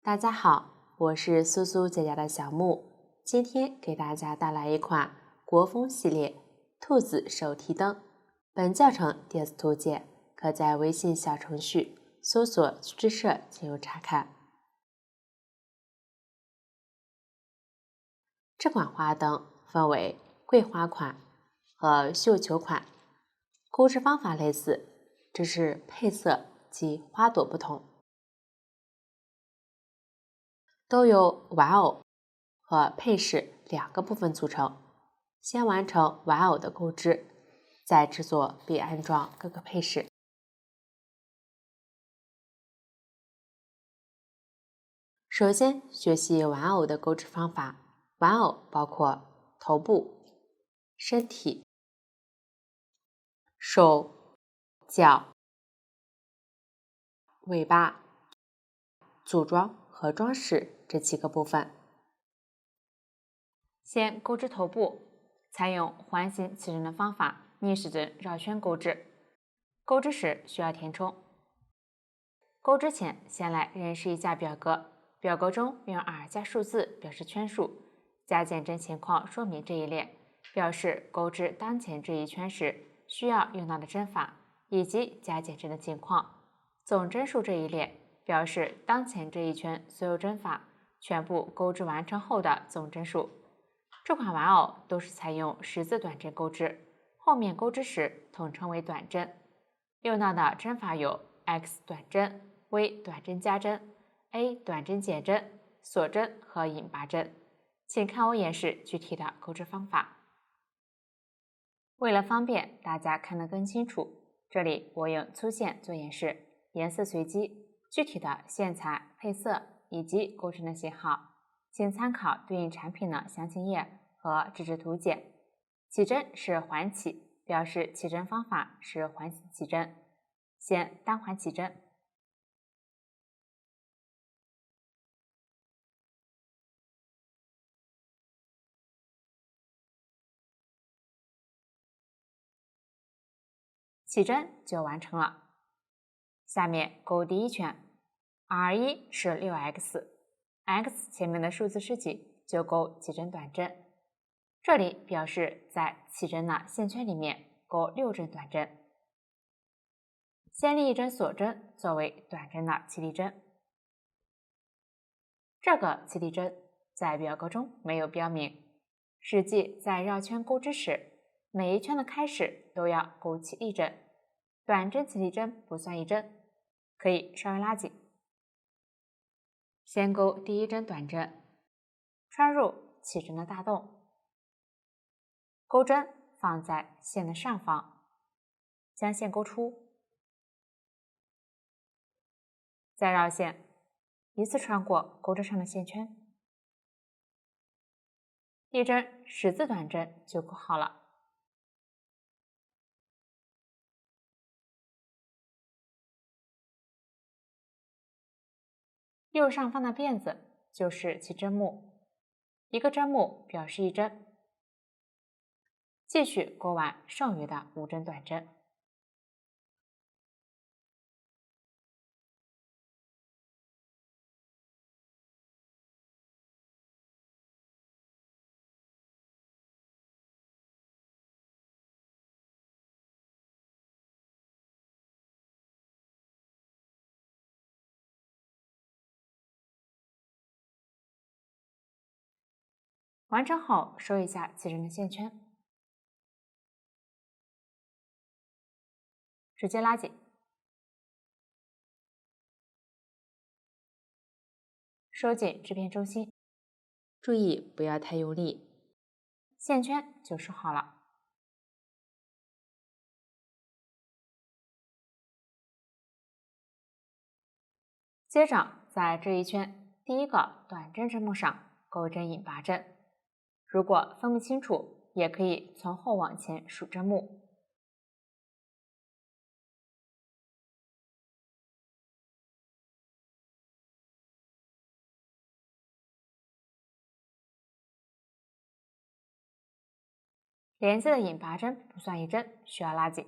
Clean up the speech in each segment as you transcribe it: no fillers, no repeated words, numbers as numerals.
大家好，我是苏苏姐姐的小木，今天给大家带来一款国风系列兔子手提灯。本教程电子图解可在微信小程序搜索“趣之社”进入查看。这款花灯分为桂花款和绣球款，购置方法类似，只是配色及花朵不同。都由玩偶和配饰两个部分组成，先完成玩偶的购置，再制作并安装各个配饰。首先学习玩偶的购置方法，玩偶包括头部、身体、手、脚、尾巴、组装和装饰这7个部分。先购置头部，采用环形起针的方法，逆时针绕圈购置。购置时需要填充。购置前先来认识一下表格，表格中用2加数字表示圈数，加减针情况说明这一列，表示购置当前这一圈时需要用到的针法以及加减针的情况。总针数这一列表示当前这一圈所有针法全部购置完成后的总针数。这款玩偶都是采用10字短针购置，后面购置时统称为短针。用到的针法有 X 短针、V 短针加针、A 短针减针、锁针和引拔针。请看我演示具体的购置方法。为了方便大家看得更清楚，这里我用粗线做演示，颜色随机，具体的线材、配色以及购置的型号请参考对应产品的详情页和纸质图解。起针是环起，表示起针方法是环形起针。先单环起针，起针就完成了。下面勾第一圈 ，R1 是 6X，X 前面的数字是几就勾起针短针。这里表示在起针的线圈里面勾6针短针。先立一针锁针作为短针的起立针。这个起立针在表格中没有标明，实际在绕圈购置时，每一圈的开始都要勾起一针，短针起立针不算一针，可以稍微拉紧。先勾第一针短针，穿入起针的大洞，钩针放在线的上方，将线勾出，再绕线，一次穿过钩针上的线圈，一针10字短针就勾好了。右上方的辫子就是其针目，一个针目表示一针，继续勾完剩余的5针短针。完成后收一下起针的线圈，直接拉紧，收紧织边中心，注意不要太用力，线圈就收好了。接着在这一圈第一个短针针目上钩针引拔针，如果分不清楚，也可以从后往前数针目。连接的引拔针不算一针，需要拉紧。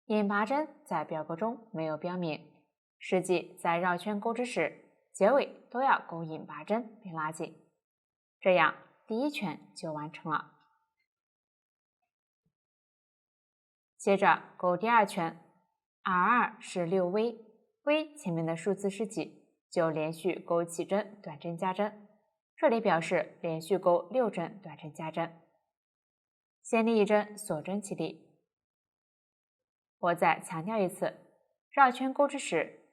引拔针在表格中没有标明，实际在绕圈钩织时，结尾都要钩引拔针并拉紧，这样第一圈就完成了。接着钩第二圈 ，R2 是6V，V 前面的数字是几，就连续钩起针、短针、加针，这里表示连续钩6针、短针、加针。先立一针锁针起立。我再强调一次，绕圈钩织时，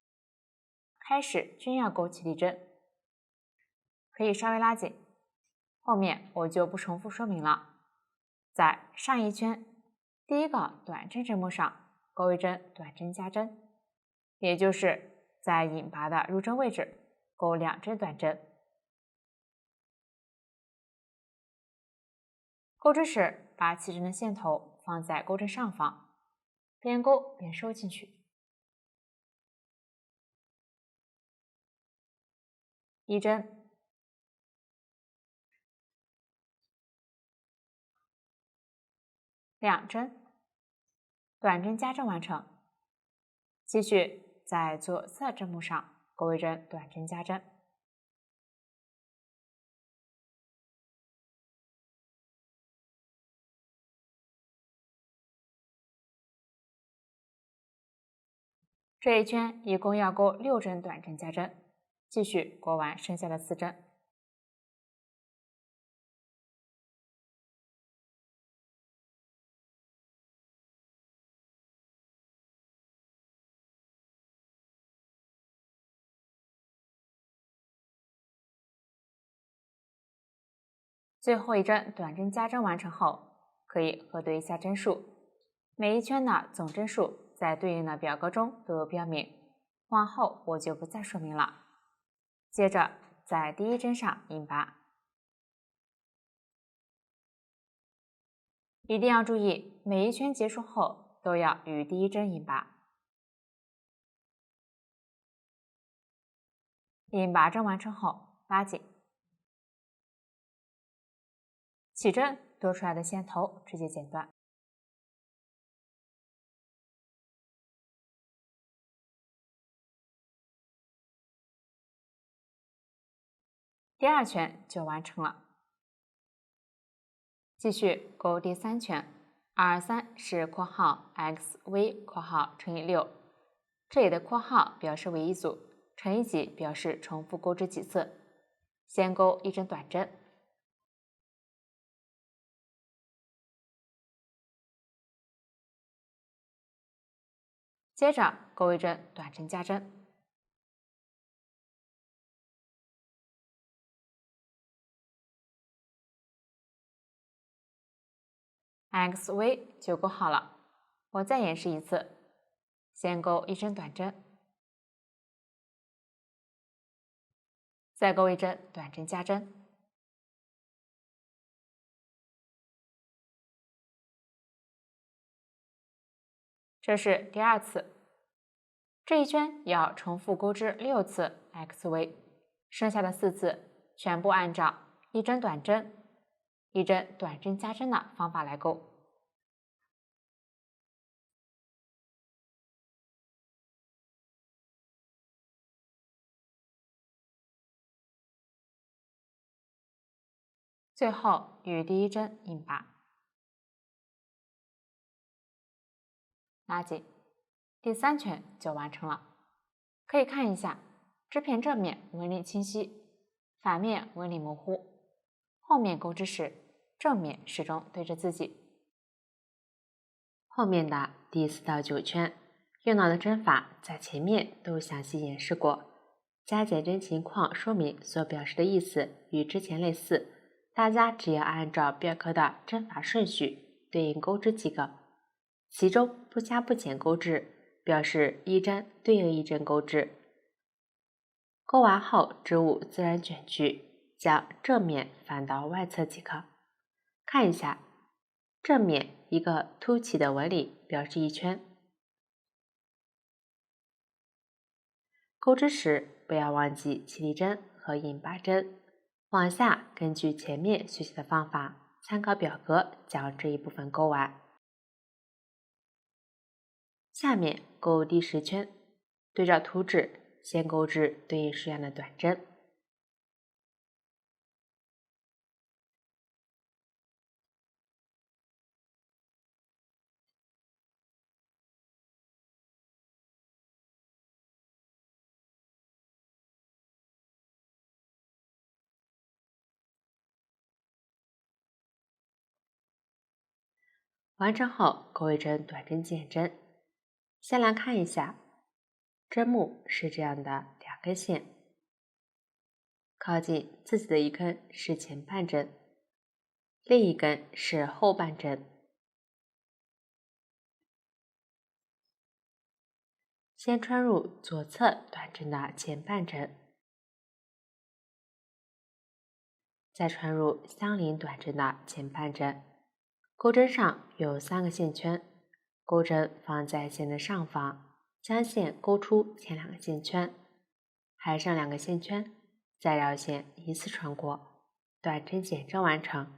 开始均要钩起立针，可以稍微拉紧。后面我就不重复说明了。在上一圈第一个短针针目上钩一针短针加针，也就是在引拔的入针位置钩2针短针。钩织时，把起针的线头放在钩针上方，边钩边收进去。一针，2针，短针加针完成。继续在左侧针目上钩一针短针加针。这一圈一共要钩6针短针加针，继续钩完剩下的4针。最后一针短针加针完成后，可以核对一下针数，每一圈的总针数在对应的表格中都有标明，往后我就不再说明了。接着在第一针上引拔，一定要注意每一圈结束后都要与第一针引拔。引拔针完成后拉紧，起针多出来的线头直接剪断。第二圈就完成了。继续钩第3圈 ，R3 是括号 xv 括号乘以6，这里的括号表示为一组，乘以几表示重复钩织几次。先钩一针短针，接着钩一针短针加针。xv 就钩好了，我再演示一次，先钩一针短针，再钩一针短针加针。这是第2次，这一圈要重复钩织6次 xv， 剩下的4次全部按照一针短针、一针短针加针的方法来钩。最后与第一针引拔，拉紧，第3圈就完成了。可以看一下，织片正面纹理清晰，反面纹理模糊，后面钩织时正面始终对着自己。后面的第4到9圈用到的针法在前面都详细演示过，加减针情况说明所表示的意思与之前类似，大家只要按照表格的针法顺序对应钩织即可。其中不加不减钩织表示一针对应一针钩织。钩完后织物自然卷去，将正面反到外侧即可。看一下，正面一个凸起的纹理表示一圈。钩织时不要忘记起立针和引拔针。往下根据前面学习的方法，参考表格将这一部分钩完。下面钩第10圈，对照图纸，先钩织对应式样的短针。完成后，钩一针短针减针。先来看一下，针目是这样的2根线，靠近自己的一根是前半针，另一根是后半针。先穿入左侧短针的前半针，再穿入相邻短针的前半针。钩针上有3个线圈，钩针放在线的上方，将线钩出前2个线圈，还剩2个线圈，再绕线依次穿过，短针减针完成。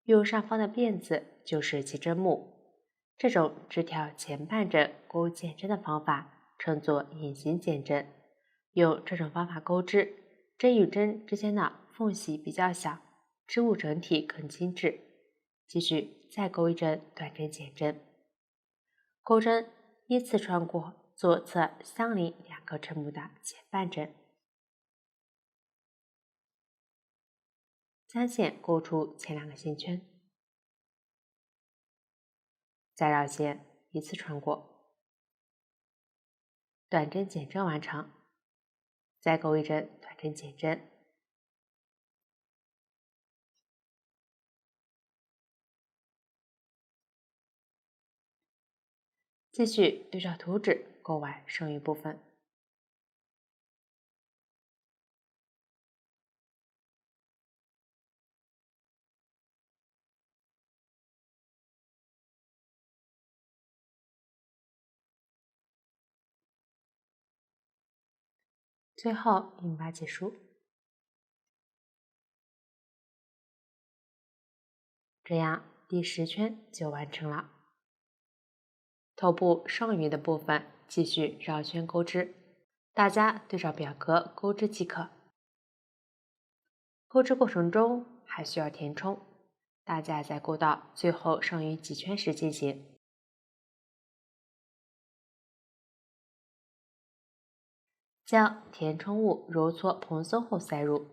右上方的辫子就是其针目，这种只挑前半针钩减针的方法称作隐形减针。用这种方法钩织，针与针之间的缝隙比较小，织物整体更精致。继续再钩一针短针减针，钩针依次穿过左侧相邻2个针目的前半针，将线钩出前2个线圈，再绕线依次穿过，短针减针完成。再钩一针短针减针，继续对照图纸钩完剩余部分。最后引拔结束。这样第10圈就完成了。头部剩余的部分继续绕圈钩织，大家对照表格钩织即可。钩织过程中还需要填充，大家在钩到最后剩余几圈时进行。将填充物揉搓蓬松后塞入，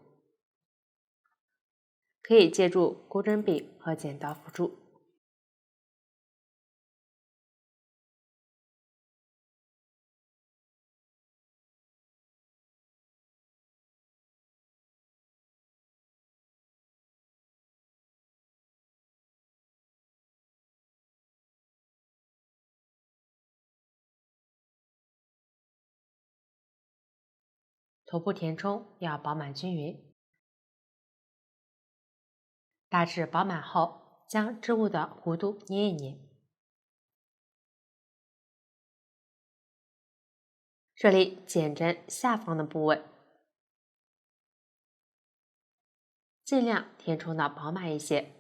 可以借助钩针柄和剪刀辅助。头部填充要饱满均匀，大致饱满后，将织物的弧度捏一捏。这里减针下方的部位，尽量填充的饱满一些。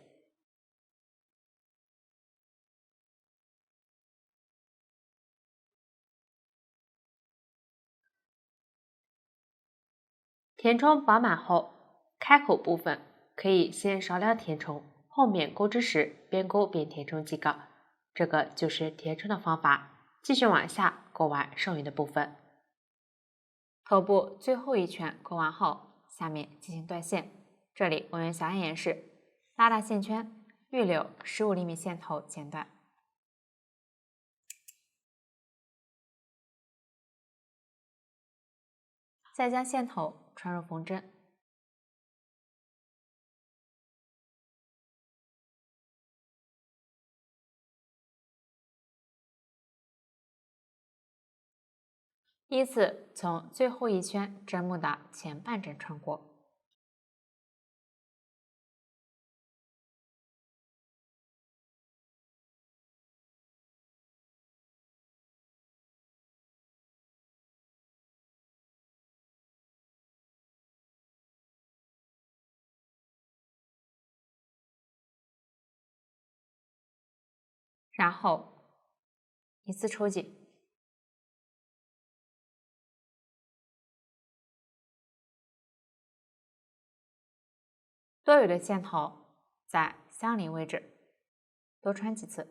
填充饱满后，开口部分可以先少量填充，后面钩织时边钩边填充即可。这个就是填充的方法。继续往下钩完剩余的部分。头部最后一圈钩完后，下面进行断线。这里我用小按演示，拉大线圈，预留15厘米线头剪断。再将线头穿入缝针，依次从最后一圈针目的前半针穿过。然后依次抽紧，多余的线头在相邻位置多穿几次。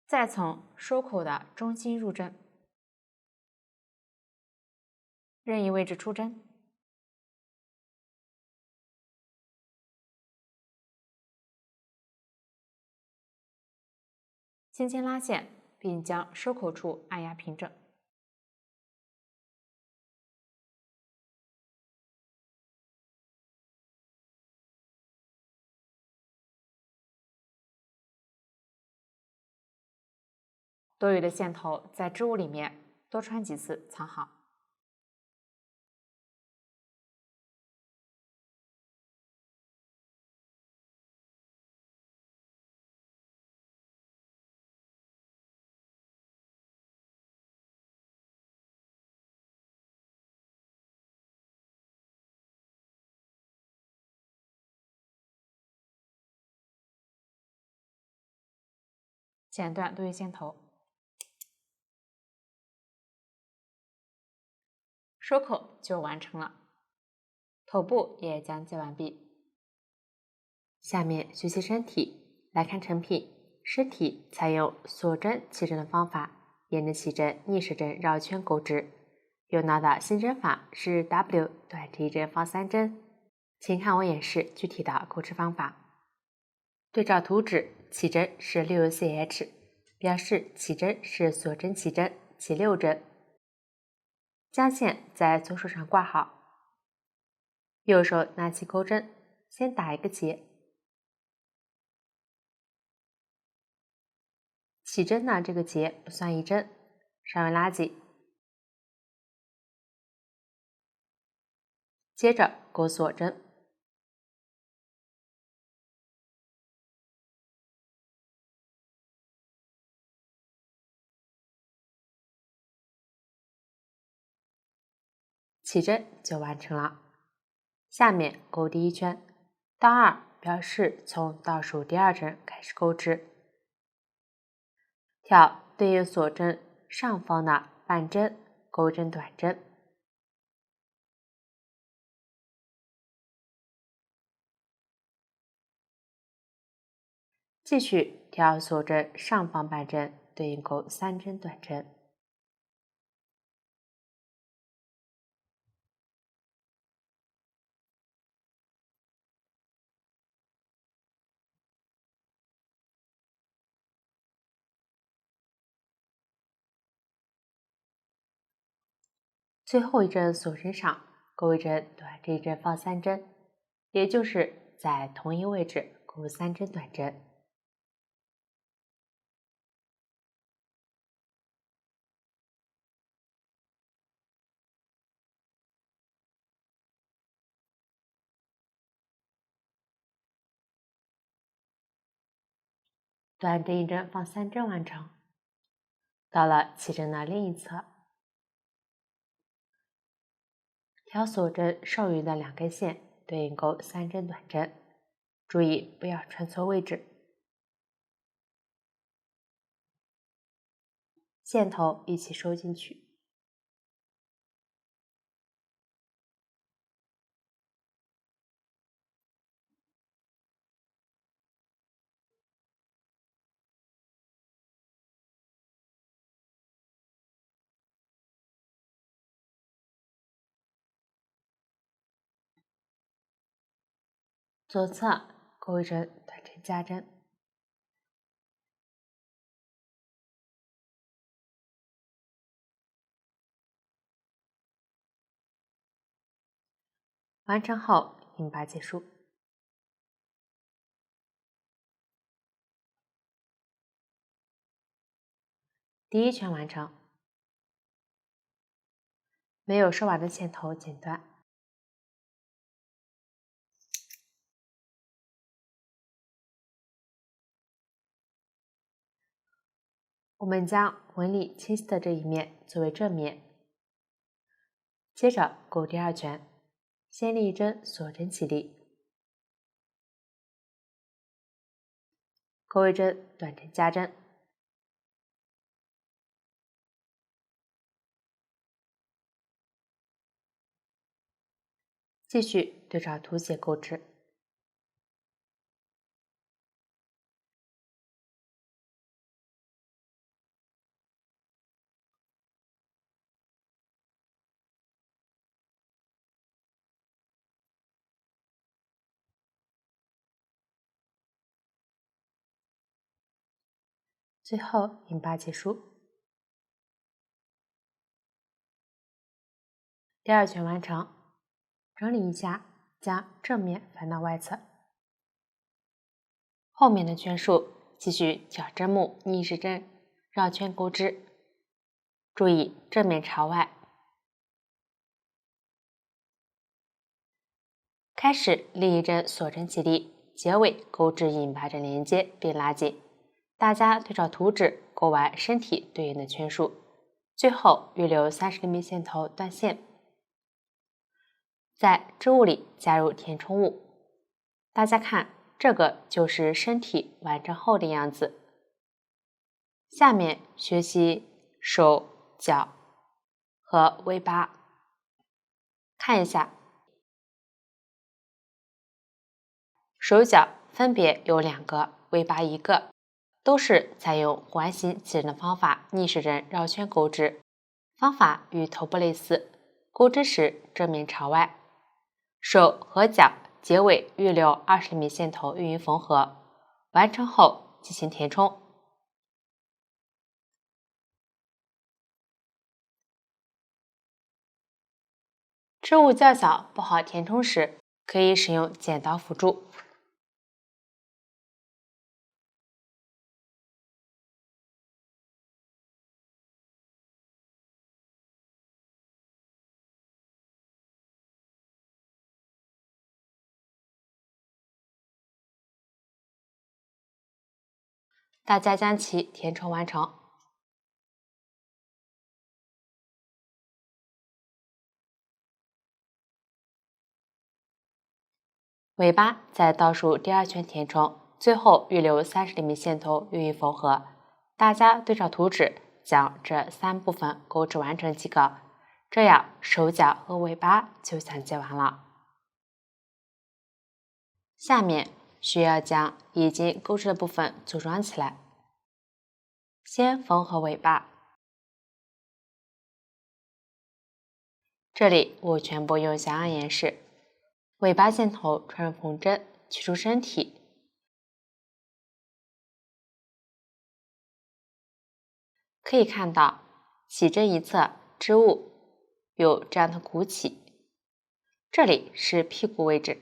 再从收口的中心入针，任意位置出针，轻轻拉线，并将收口处按压平整。多余的线头在织物里面多穿几次，藏好。剪断多余线头，收口就完成了，头部也讲解完毕。下面学习身体，来看成品。身体采用锁针起针的方法，沿着起针逆时针绕圈钩织。用到的新针法是 W 短织一针放3针，请看我演示具体的钩织方法。对照图纸，起针是6CH， 表示起针是锁针起针，起6针。将线在左手上挂好，右手拿起钩针，先打一个结。起针呢，这个结不算一针，稍微拉紧。接着钩锁针，起针就完成了。下面钩第一圈，倒2表示从倒数第2针开始钩织，挑对应锁针上方的半针钩针短针，继续挑锁针上方半针对应钩3针短针。最后一针锁针上钩一针短这一针放3针，也就是在同一位置钩3针短针。短这一针放3针完成。到了起针的另一侧，挑锁针上缘的2根线对应钩3针短针，注意不要穿错位置。线头一起收进去。左侧钩一针短针加针，完成后引拔结束。第一圈完成，没有收完的线头剪断。我们将纹理清晰的这一面作为正面。接着钩第二圈，先立一针锁针起立，钩一针短针加针，继续对照图写钩织。最后引拔结束。第二圈完成，整理一下，将正面翻到外侧。后面的圈数继续绞针目逆时针绕圈钩织，注意正面朝外。开始立一针锁针起立，结尾钩织引拔针连接并拉紧。大家对照图纸钩完身体对应的圈数，最后预留30厘米线头断线。在织物里加入填充物，大家看，这个就是身体完成后的样子。下面学习手脚和尾巴，看一下，手脚分别有2个，尾巴1个，都是采用环形起针的方法逆时针绕圈钩织，方法与头部类似，钩织时正面朝外。手和脚结尾预留20厘米线头运匀缝合，完成后进行填充。织物较小不好填充时，可以使用剪刀辅助。大家将其填充完成。尾巴在倒数第2圈填充，最后预留30厘米线头运匀缝合。大家对照图纸，将这3部分钩织完成即可。这样手脚和尾巴就相接完了。下面需要将已经钩织的部分组装起来。先缝合尾巴，这里我全部用像样演示。尾巴线头穿入缝针，取出身体。可以看到起针一侧织物有这样的鼓起，这里是屁股位置。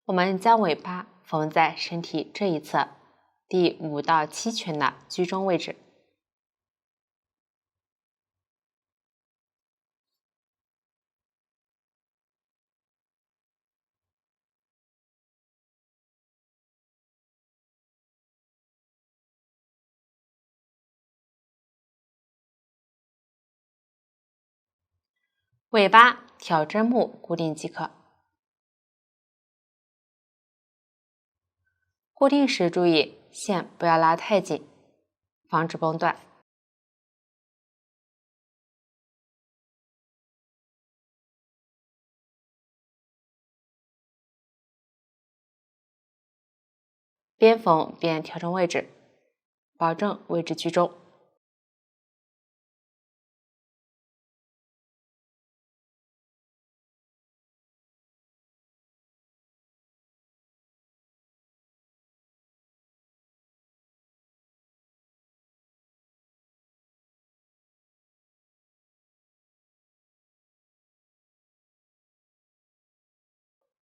我们将尾巴缝在身体这一侧第5到7圈的居中位置。尾巴挑针目固定即可。固定时注意线不要拉太紧，防止崩断。边缝边调整位置，保证位置居中。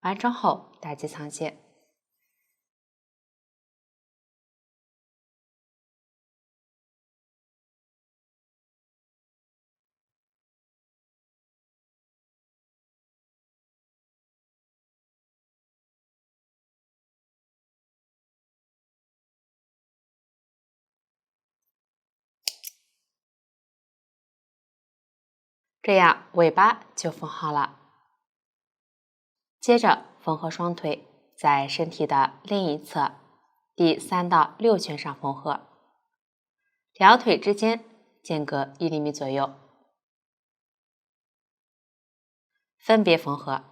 完成后打结藏线。这样尾巴就缝好了。接着缝合双腿，在身体的另一侧第3到6圈上缝合，两腿之间间隔1厘米左右，分别缝合。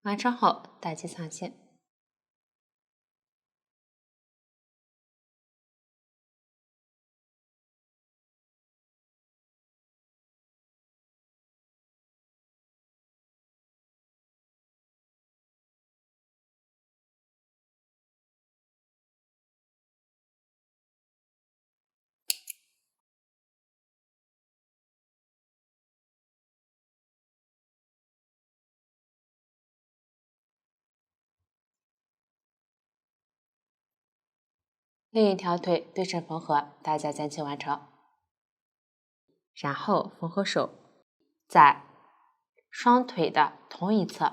完成后打击藏线。另一条腿对称缝合，大家将其完成。然后缝合手，在双腿的同一侧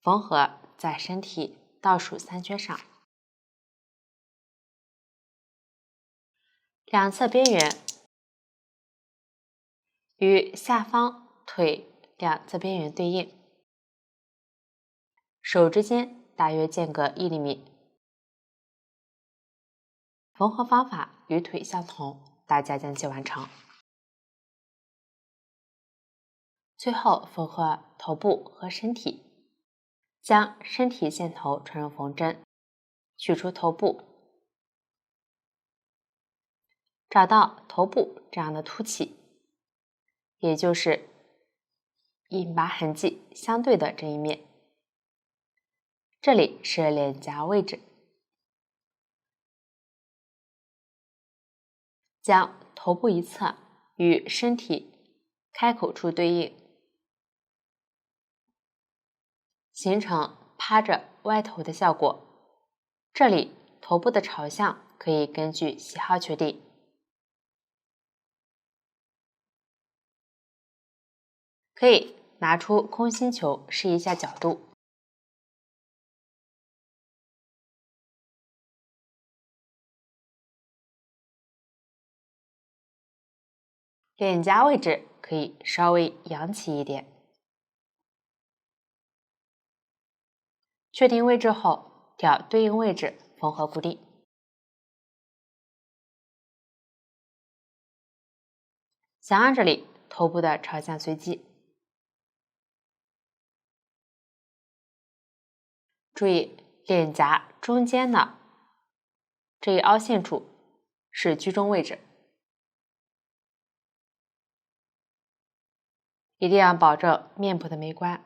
缝合在身体倒数3圈上，两侧边缘与下方腿两侧边缘对应，手之间大约间隔1厘米。缝合方法与腿相同，大家将其完成。最后缝合头部和身体，将身体线头穿入缝针，取出头部，找到头部这样的凸起，也就是隐拔痕迹相对的这一面，这里是脸颊位置。将头部一侧与身体开口处对应，形成趴着歪头的效果。这里头部的朝向可以根据喜好确定。可以拿出空心球试一下角度。脸颊位置可以稍微扬起一点。确定位置后，挑对应位置缝合固定。想让这里头部的朝向随机。注意脸颊中间的这一凹陷处是居中位置，一定要保证面部的美观。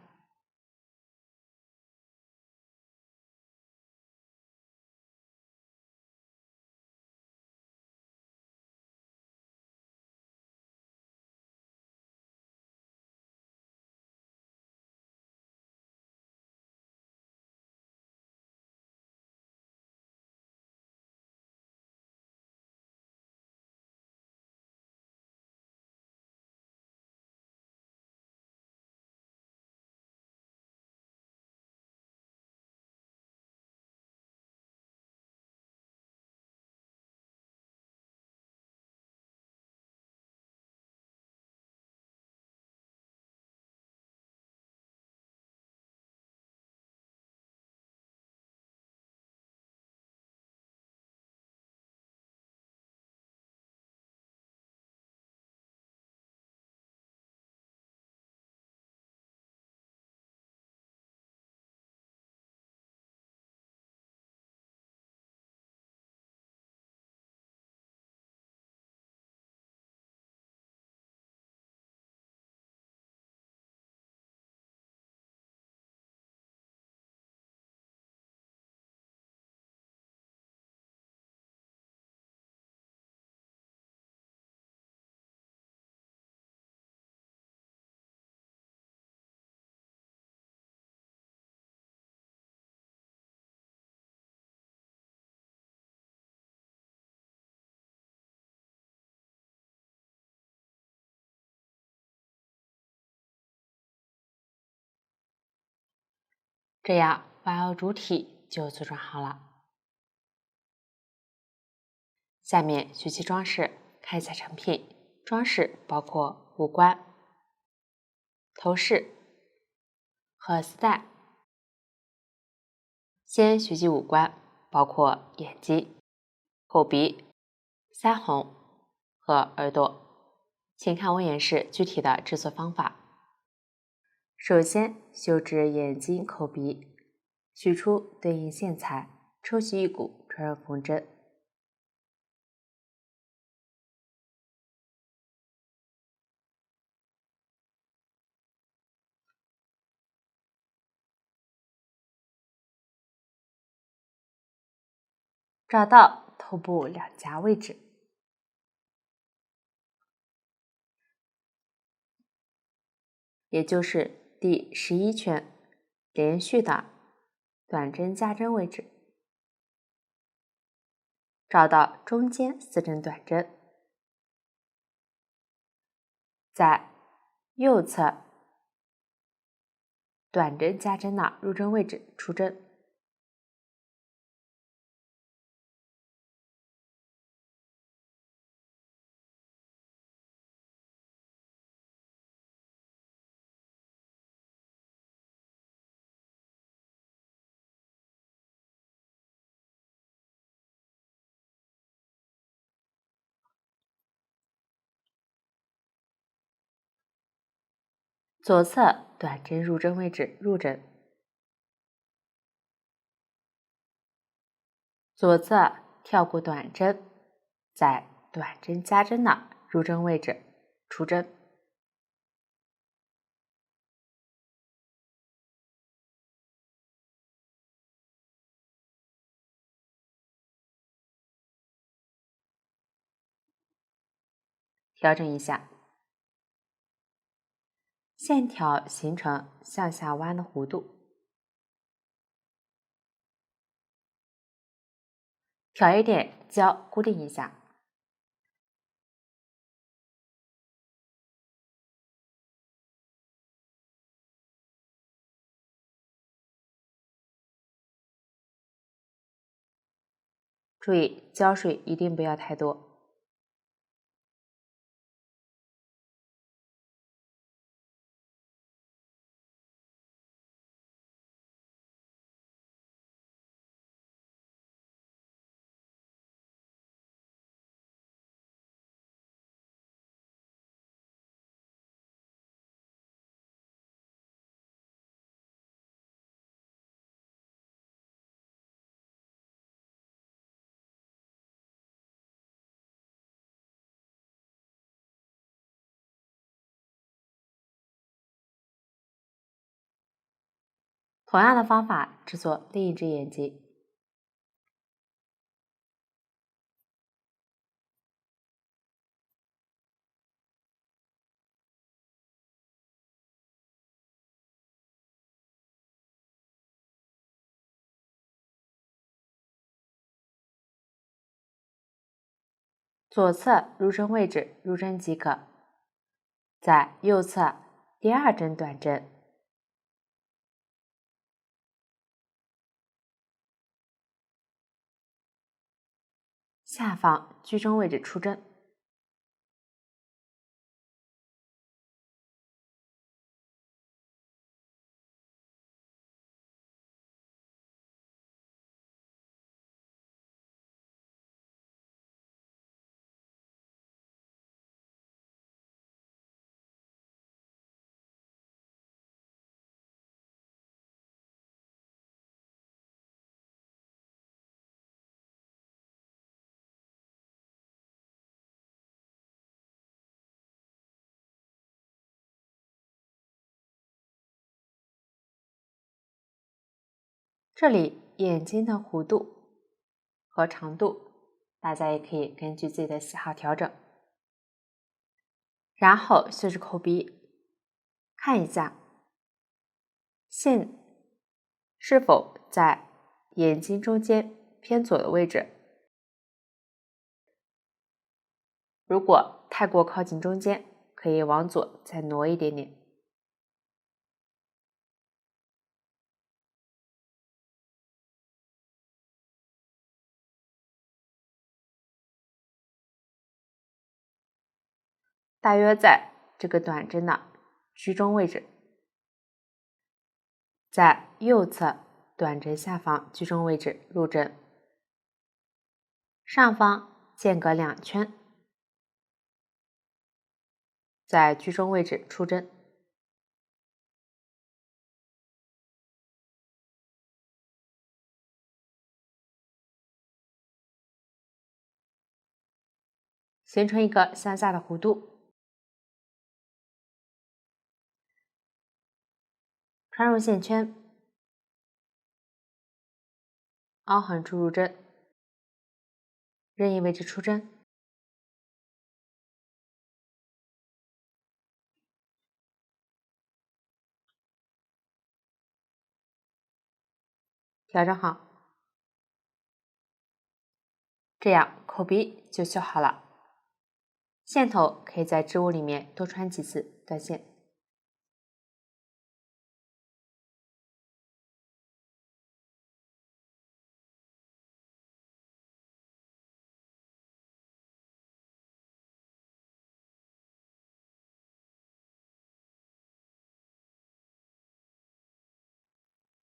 这样玩偶主体就组装好了。下面学习装饰，看一下成品。装饰包括五官、头饰和丝带。先学习五官，包括眼睛、口鼻、腮红和耳朵。请看我演示具体的制作方法。首先修直眼睛、口鼻，取出对应线材，抽取一股，传入缝针。找到头部两颊位置，也就是第11圈连续的短针加针位置，找到中间4针短针，在右侧短针加针的入针位置出针。左侧短针入针位置入针，左侧跳过短针，在短针加针的入针位置出针。调整一下，线条形成向下弯的弧度，挑一点胶固定一下。注意胶水一定不要太多。同样的方法制作另一只眼睛。左侧入针位置入针即可，在右侧第2针短针，下方居中位置出针。这里眼睛的弧度和长度，大家也可以根据自己的喜好调整。然后修直口鼻，看一下线是否在眼睛中间偏左的位置。如果太过靠近中间，可以往左再挪一点点。大约在这个短针的居中位置，在右侧短针下方居中位置入针，上方间隔2圈，在居中位置出针。形成一个向下的弧度，穿入线圈，凹痕处入针，任意位置出针，调整好，这样口鼻就绣好了。线头可以在织物里面多穿几次断线。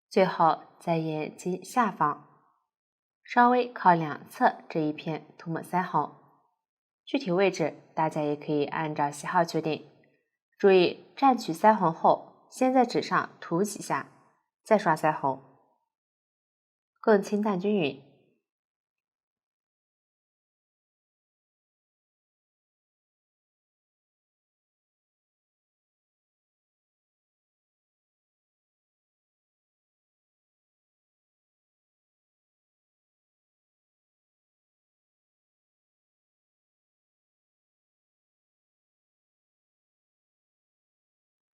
最后在眼睛下方稍微靠两侧这一片涂抹腮红，具体位置大家也可以按照喜好决定。注意蘸取腮红后，先在纸上涂几下，再刷腮红，更清淡均匀。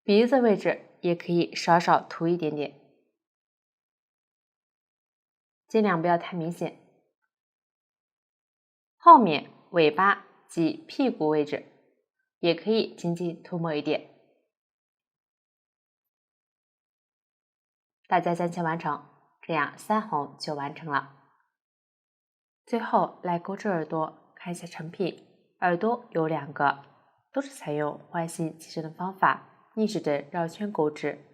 鼻子位置也可以稍稍涂一点点，尽量不要太明显。后面尾巴及屁股位置也可以轻轻涂抹一点。大家将其完成，这样腮红就完成了。最后来钩织耳朵，看一下成品。耳朵有2个，都是采用环形起针的方法，逆时针绕圈钩织，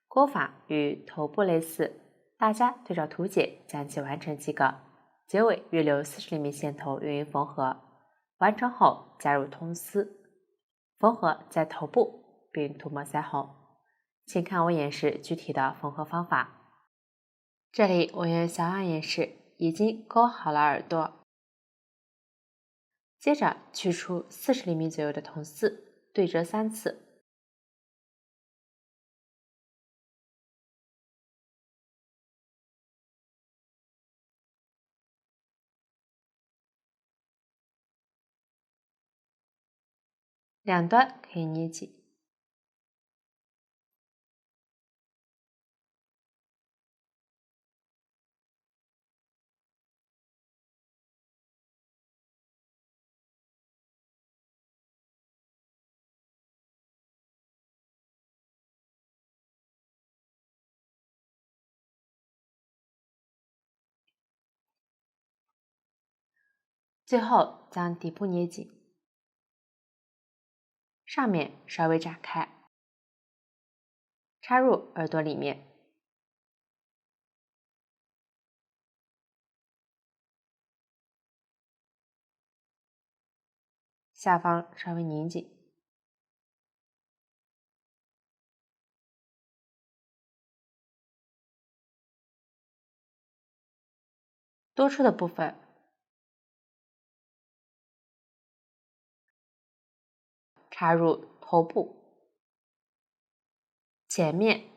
钩法与头部类似，大家对照图解将其完成即可。结尾预留40厘米线头用于缝合，完成后加入铜丝，缝合在头部并涂抹腮红。请看我演示具体的缝合方法。这里我用小样演示，已经钩好了耳朵。接着取出40厘米左右的铜丝，对折3次。两端可以捏紧。最后将底部捏紧，上面稍微展开，插入耳朵里面。下方稍微拧紧，多出的部分插入头部前面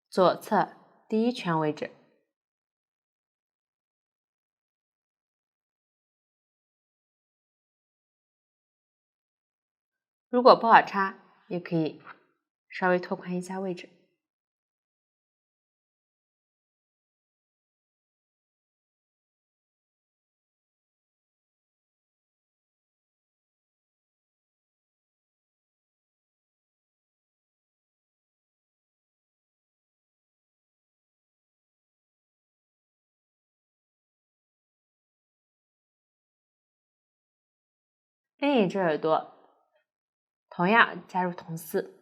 左侧第1圈位置。如果不好插，也可以稍微拓宽一下位置。另一只耳朵同样加入铜丝，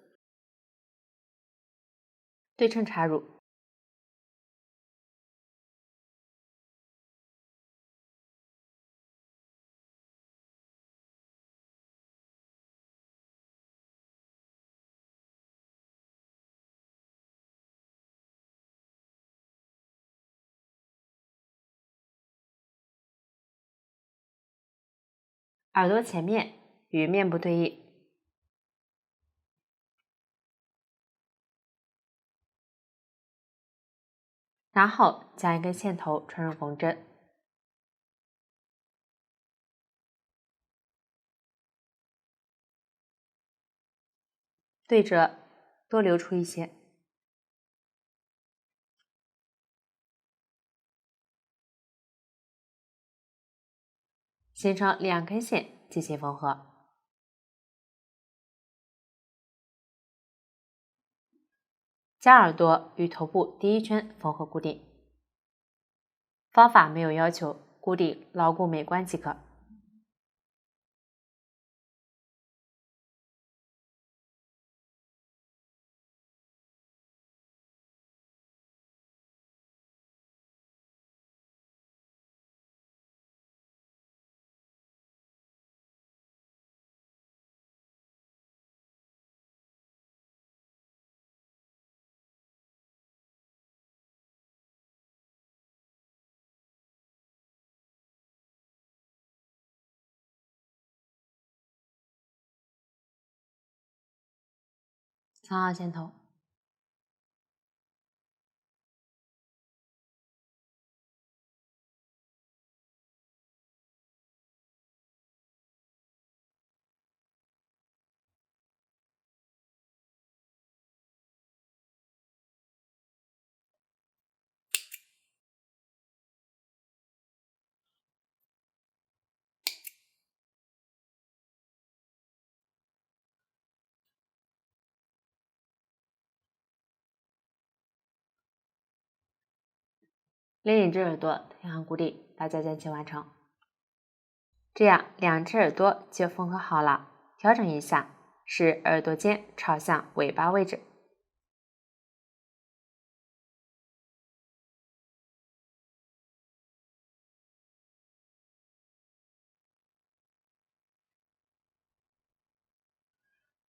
对称插入。耳朵前面与面部对应，然后将一根线头穿入缝针，对折，多留出一些，形成2根线进行缝合。将耳朵与头部第一圈缝合固定。方法没有要求，固定牢固美观即可。藏好线头，另一只耳朵同样固定，大家将其完成。这样2只耳朵就缝合好了。调整一下，使耳朵尖朝向尾巴位置。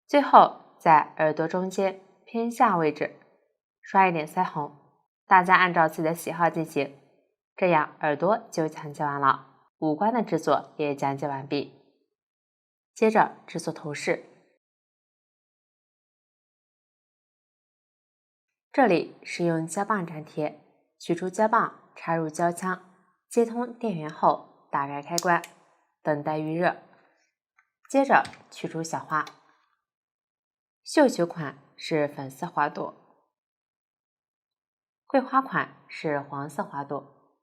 最后在耳朵中间偏下位置刷一点腮红，大家按照自己的喜好进行，这样耳朵就讲解完了，五官的制作也讲解完毕。接着制作头饰，这里是用胶棒粘贴，取出胶棒插入胶枪，接通电源后打开开关，等待预热。接着取出小花，绣球款是粉色花朵，桂花款是黄色花朵，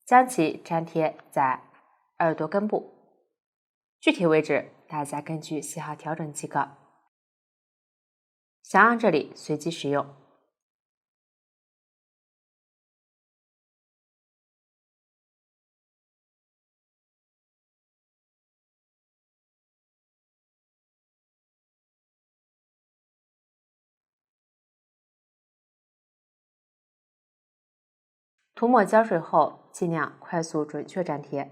将其粘贴在耳朵根部，具体位置大家根据喜好调整即可。想让这里随机使用。涂抹胶水后，尽量快速准确粘贴。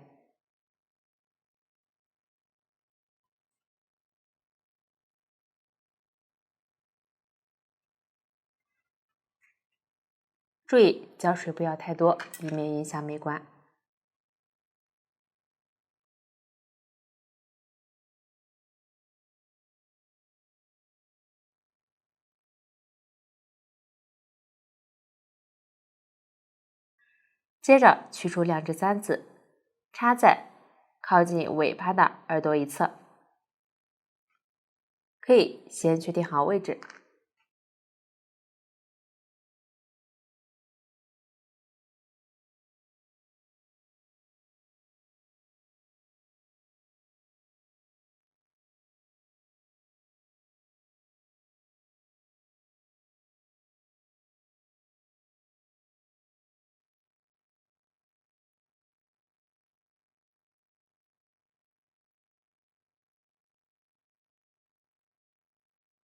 注意胶水不要太多，以免影响美观。接着取出2只簪子，插在靠近尾巴的耳朵一侧，可以先确定好位置。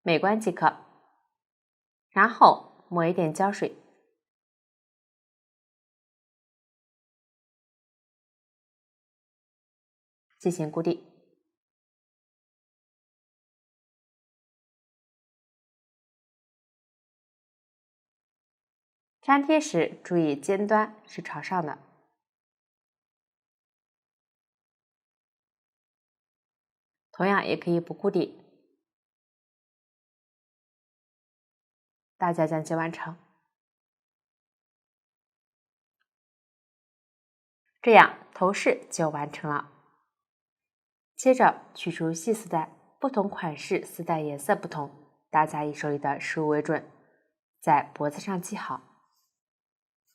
美观即可。然后抹一点胶水，进行固定。粘贴时注意尖端是朝上的。同样也可以不固定。大家将其完成。这样头饰就完成了。接着取出细丝带，不同款式丝带颜色不同，大家以手里的食物为准，在脖子上系好，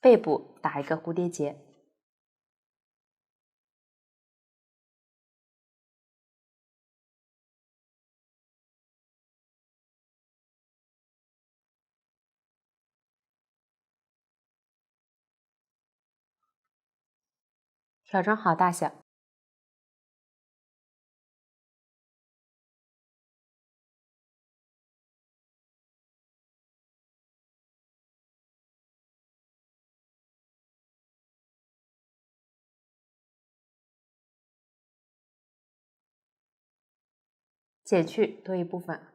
背部打一个蝴蝶结。调整好大小。剪去多一部分。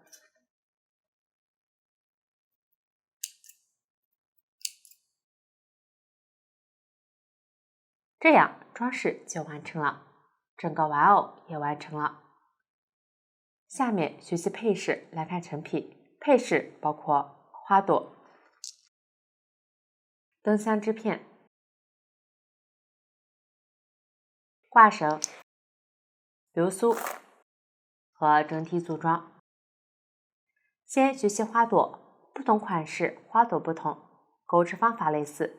这样装饰就完成了，整个玩偶也完成了。下面学习配饰，来看成品。配饰包括花朵、灯箱织片、挂绳、流苏和整体组装。先学习花朵，不同款式花朵不同，钩织方法类似，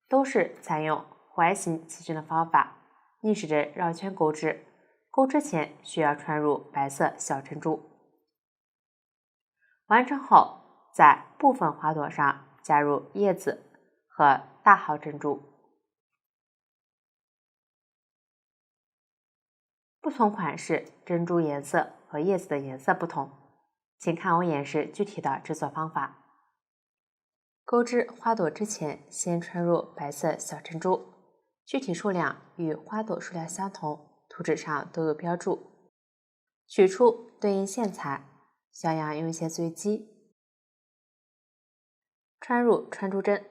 都是采用环形起针的方法，逆时针绕圈钩织。钩织前需要穿入白色小珍珠。完成后，在部分花朵上加入叶子和大号珍珠。不同款式珍珠颜色和叶子的颜色不同，请看我演示具体的制作方法。钩织花朵之前，先穿入白色小珍珠，具体数量与花朵数量相同，图纸上都有标注。取出对应线材，小样用线随机，穿入穿珠针，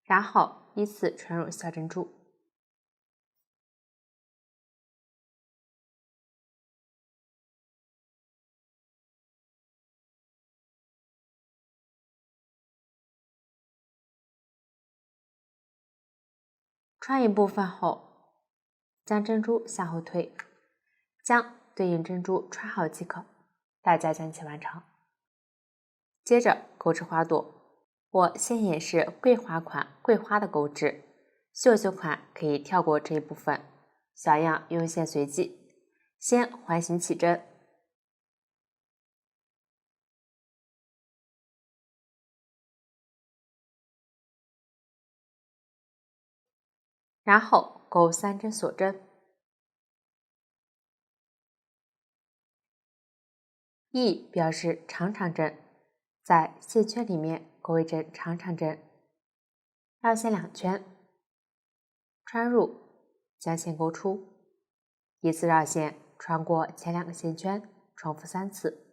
然后依次穿入小珍珠。穿一部分后，将珍珠向后推，将对应珍珠穿好即可。大家将其完成。接着钩织花朵，我先演示桂花款桂花的钩织，绣球款可以跳过这一部分，小样用线随机。先环形起针，然后钩3针锁针。E 表示长长针，在线圈里面钩一针长长针，绕线2圈，穿入，将线钩出，依次绕线穿过前2个线圈，重复3次。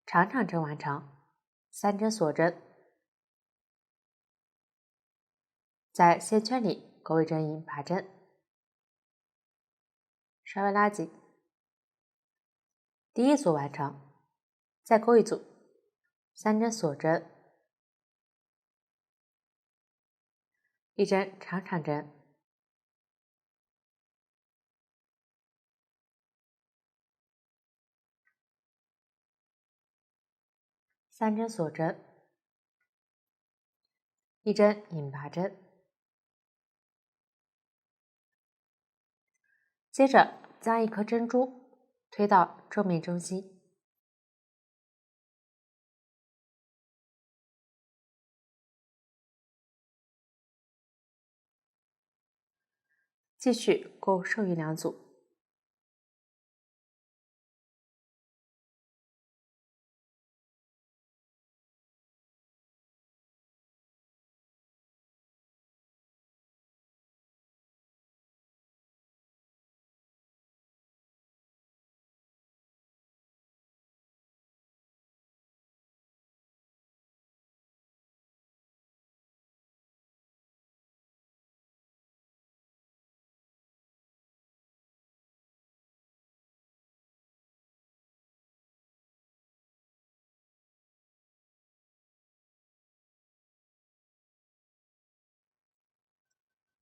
长长针完成，3针锁针，在线圈里钩一针引拔针，稍微拉紧。第一组完成，再钩一组，3针锁针，一针长长针，3针锁针，一针引拔针，接着将一颗珍珠推到正面中心，继续勾剩余两组。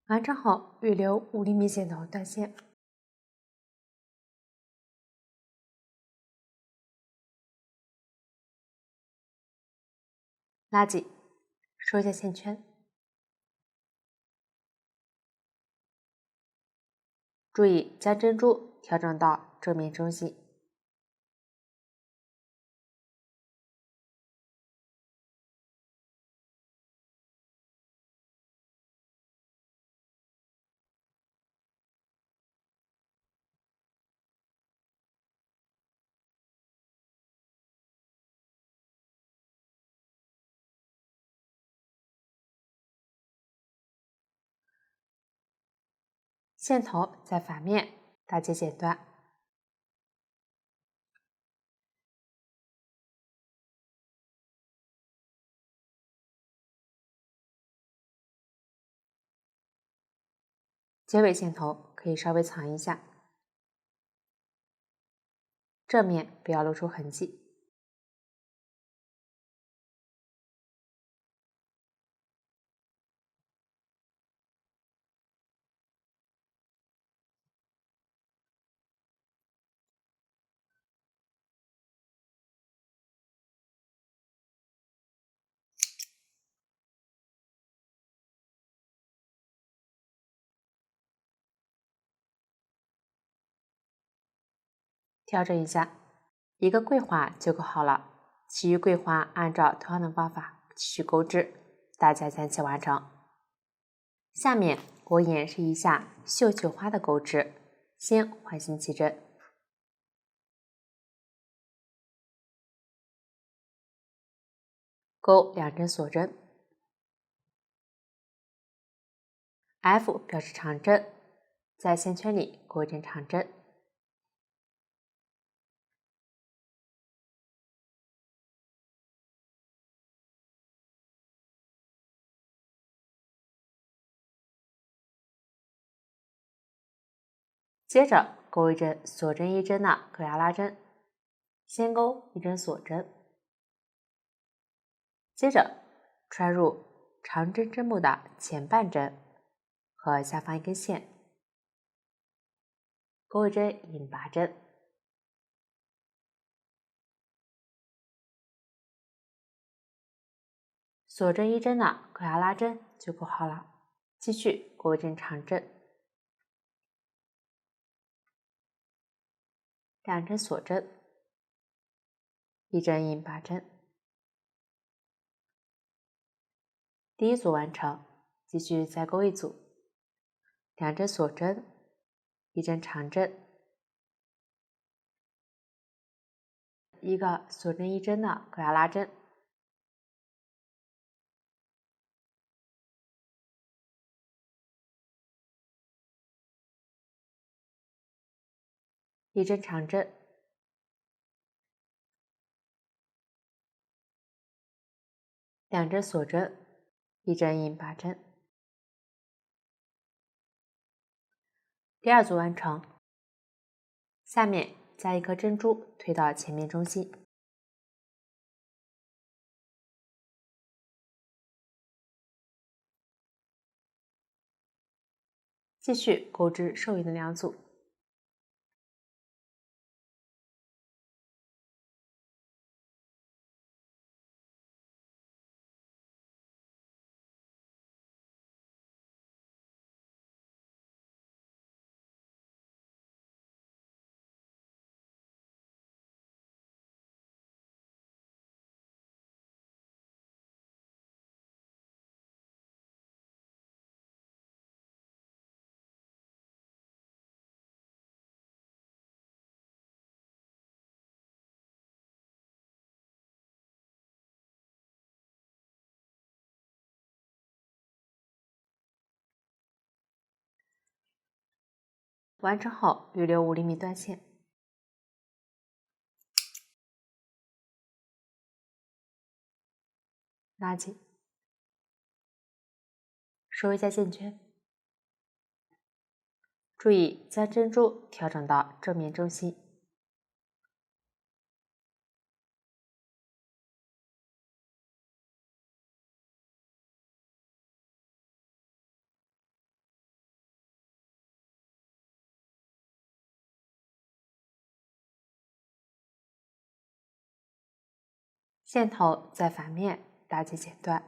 完成后，预留5厘米线头断线。拉紧，收下线圈，注意将珍珠调整到正面中心。线头在反面打结剪断，结尾线头可以稍微藏一下，正面不要露出痕迹。调整一下，一个桂花就够好了，其余桂花按照同样的方法继续钩织，大家将其完成。下面我演示一下绣球花的钩织，先环形起针，钩2针锁针 ，F 表示长针，在线圈里钩一针长针。接着钩一针锁针1针的格压拉针，先钩1针锁针，接着穿入长针针目的前半针和下方一根线，钩一针引拔针，锁针1针的格压拉针就钩好了，继续钩一针长针，2针锁针，1针引拔针。第一组完成，继续再钩一组，2针锁针，1针长针，一个锁针1针的格压拉针，一针长针，两针锁针，一针引拔针。第二组完成，下面将一颗珍珠推到前面中心，继续钩织剩余的2组。完成后预留5厘米断线，拉紧，收一下线圈，注意将珍珠调整到正面中心。线头在反面打结剪断，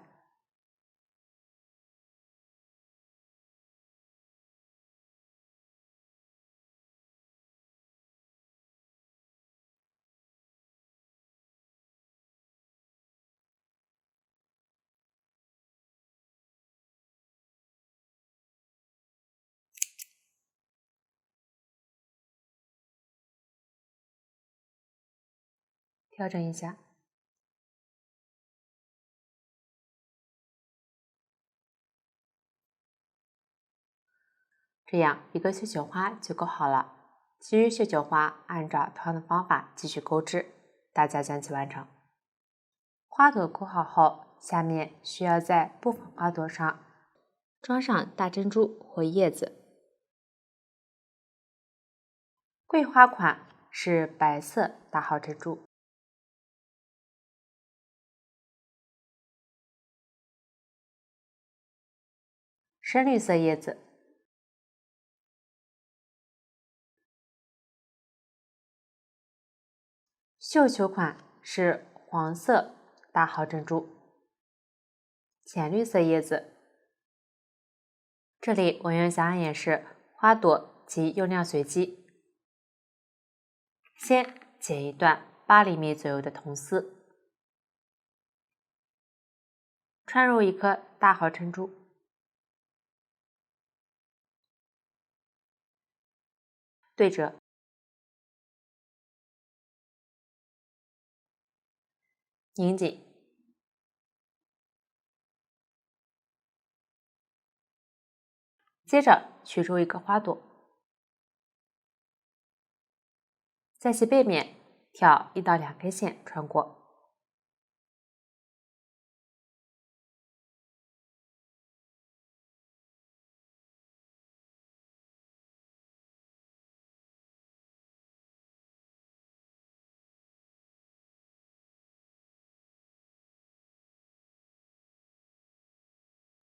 调整一下。这样一个绣球花就够好了，其余绣球花按照同样的方法继续钩织，大家将其完成。花朵钩好后，下面需要在部分花朵上装上大珍珠或叶子。桂花款是白色大号珍珠，深绿色叶子。绣球款是黄色大号珍珠，浅绿色叶子。这里我用小样演示花朵及用料随机。先剪一段8厘米左右的铜丝，穿入一颗大号珍珠，对折，拧紧，接着取出一个花朵，在其背面挑1到2根线穿过，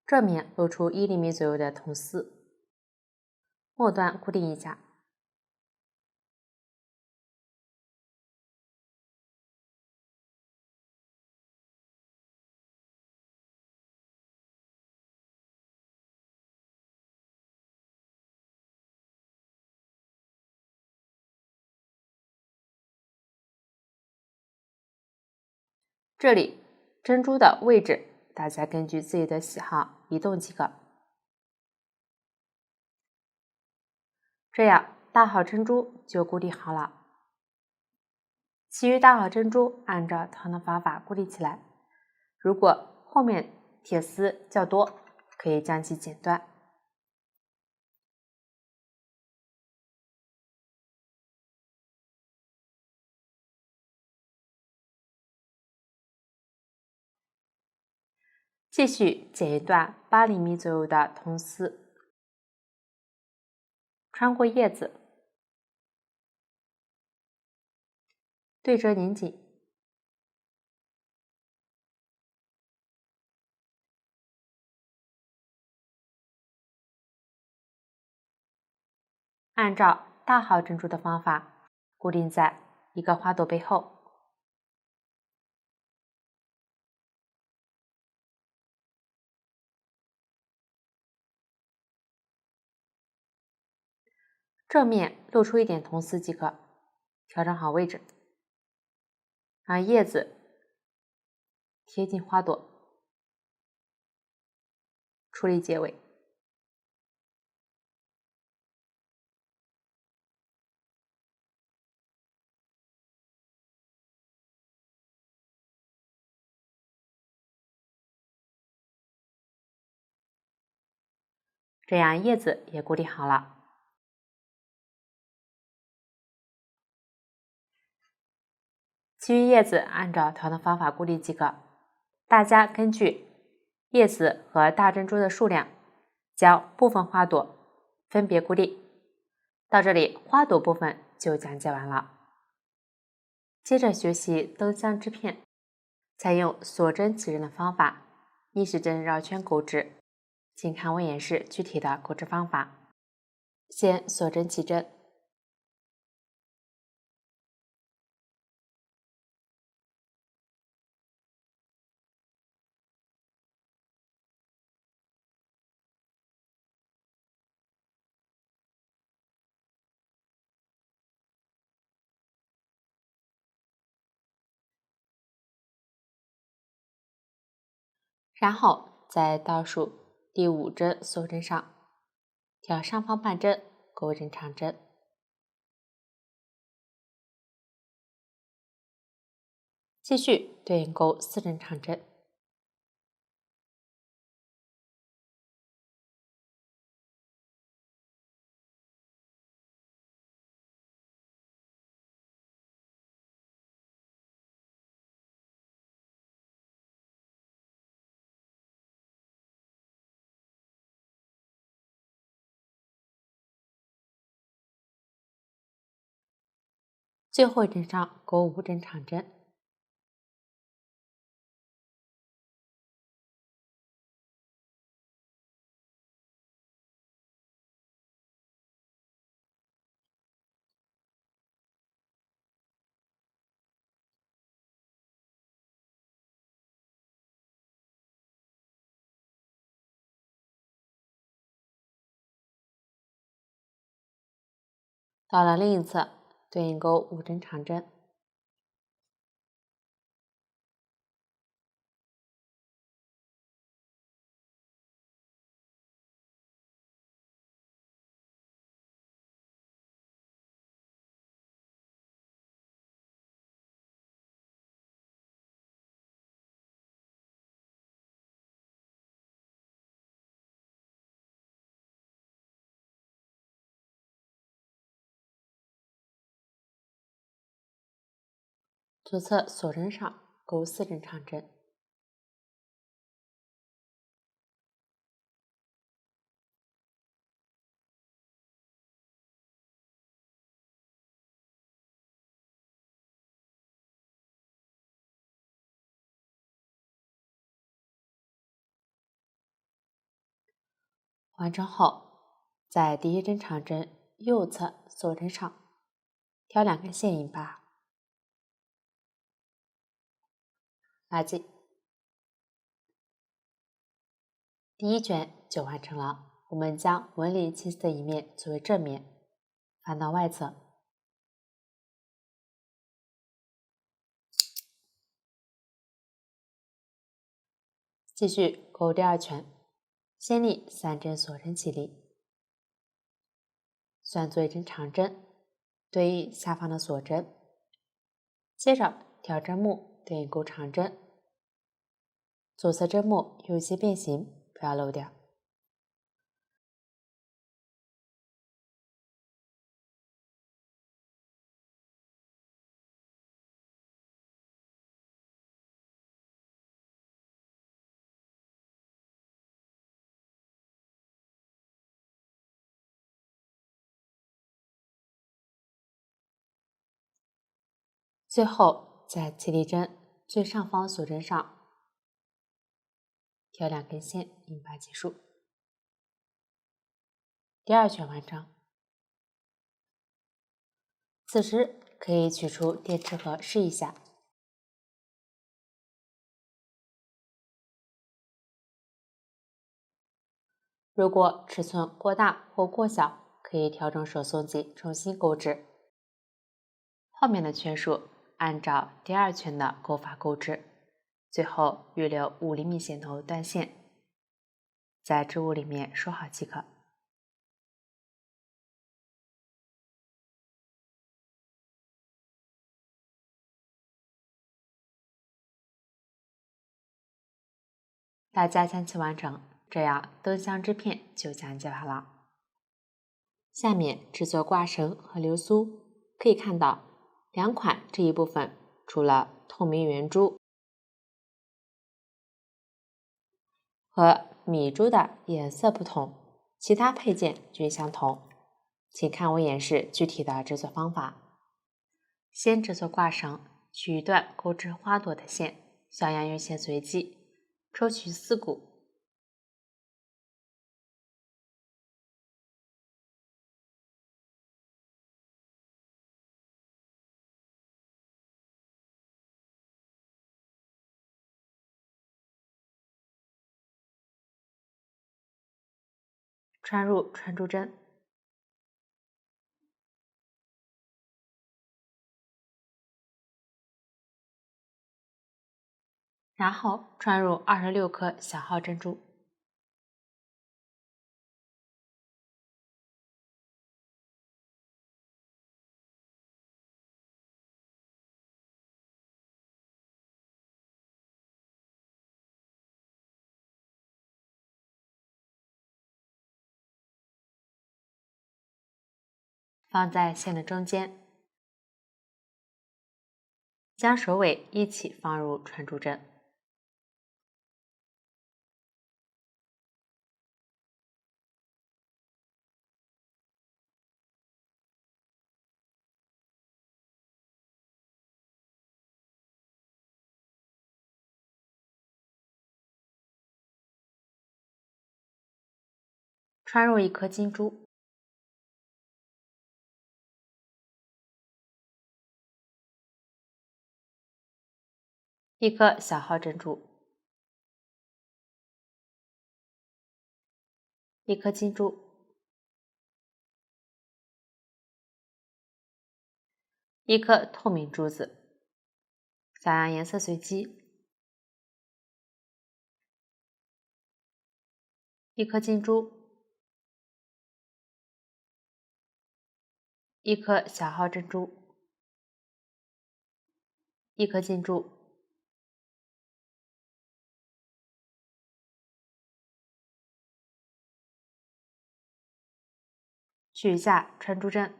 正面露出1厘米左右的铜丝，末端固定一下。这里珍珠的位置，大家根据自己的喜好移动即可。这样大号珍珠就固定好了。其余大号珍珠按照同样的方法固定起来。如果后面铁丝较多，可以将其剪断。继续剪一段8厘米左右的铜丝，穿过叶子，对折拧紧，按照大号珍珠的方法固定在一个花朵背后。正面露出一点铜丝即可，调整好位置，让叶子贴近花朵，处理结尾。这样叶子也固定好了。其余叶子按照调的方法固定即可。大家根据叶子和大珍珠的数量，将部分花朵分别固定。到这里，花朵部分就讲解完了。接着学习灯箱织片，采用锁针起针的方法，逆时针绕圈钩织。请看我演示具体的钩织方法。先锁针起针，然后在倒数第5针锁针上挑上方半针钩针长针，继续对应钩4针长针，最后一针上钩5针长针。到了另一侧，对应钩5针长针，左侧锁针上钩4针长针，完成后，在第1针长针右侧锁针上挑2根线引拔，拉紧。第1卷就完成了。我们将纹理清晰的一面作为正面，翻到外侧，继续钩第2圈，先立3针锁针起立，算做1针长针，对应下方的锁针。接着挑针目对应钩长针，左侧针目有些变形，不要漏掉。最后在起立针最上方锁针上挑2根线引拔结束。第2圈完成。此时可以取出电池盒试一下。如果尺寸过大或过小，可以调整手松紧重新钩织。后面的圈数按照第2圈的钩法钩织，最后预留5厘米线头断线，在织物里面收好即可。大家将其完成，这样灯箱织片就讲解完了。下面制作挂绳和流苏，可以看到2款这一部分除了透明圆珠和米珠的颜色不同，其他配件均相同。请看我演示具体的制作方法。先制作挂绳，取一段钩织花朵的线，小样用线随机，抽取丝骨。穿入穿珠针，然后穿入26颗小号珍珠，放在线的中间，将首尾一起放入穿珠针。穿入一颗金珠，一颗小号珍珠，一颗金珠，一颗透明珠子，小样颜色随机，一颗金珠，一颗小号珍珠，一颗金珠，取下穿珠针，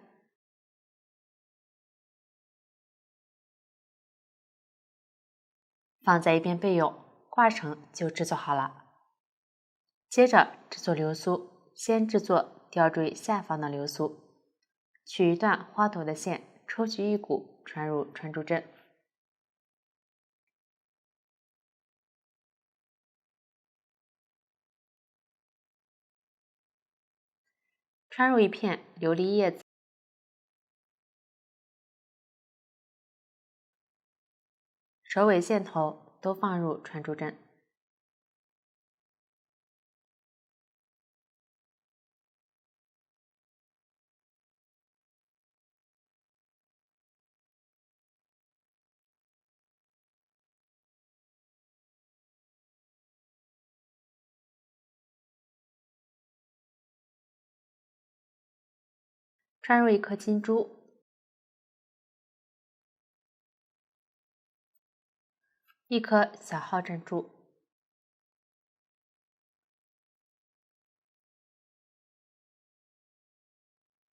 放在一边备用，挂绳就制作好了。接着制作流苏，先制作吊坠下方的流苏，取一段花朵的线，抽取一股，穿入穿珠针，穿入一片琉璃叶子，首尾线头都放入穿珠针，穿入一颗金珠，一颗小号珍珠，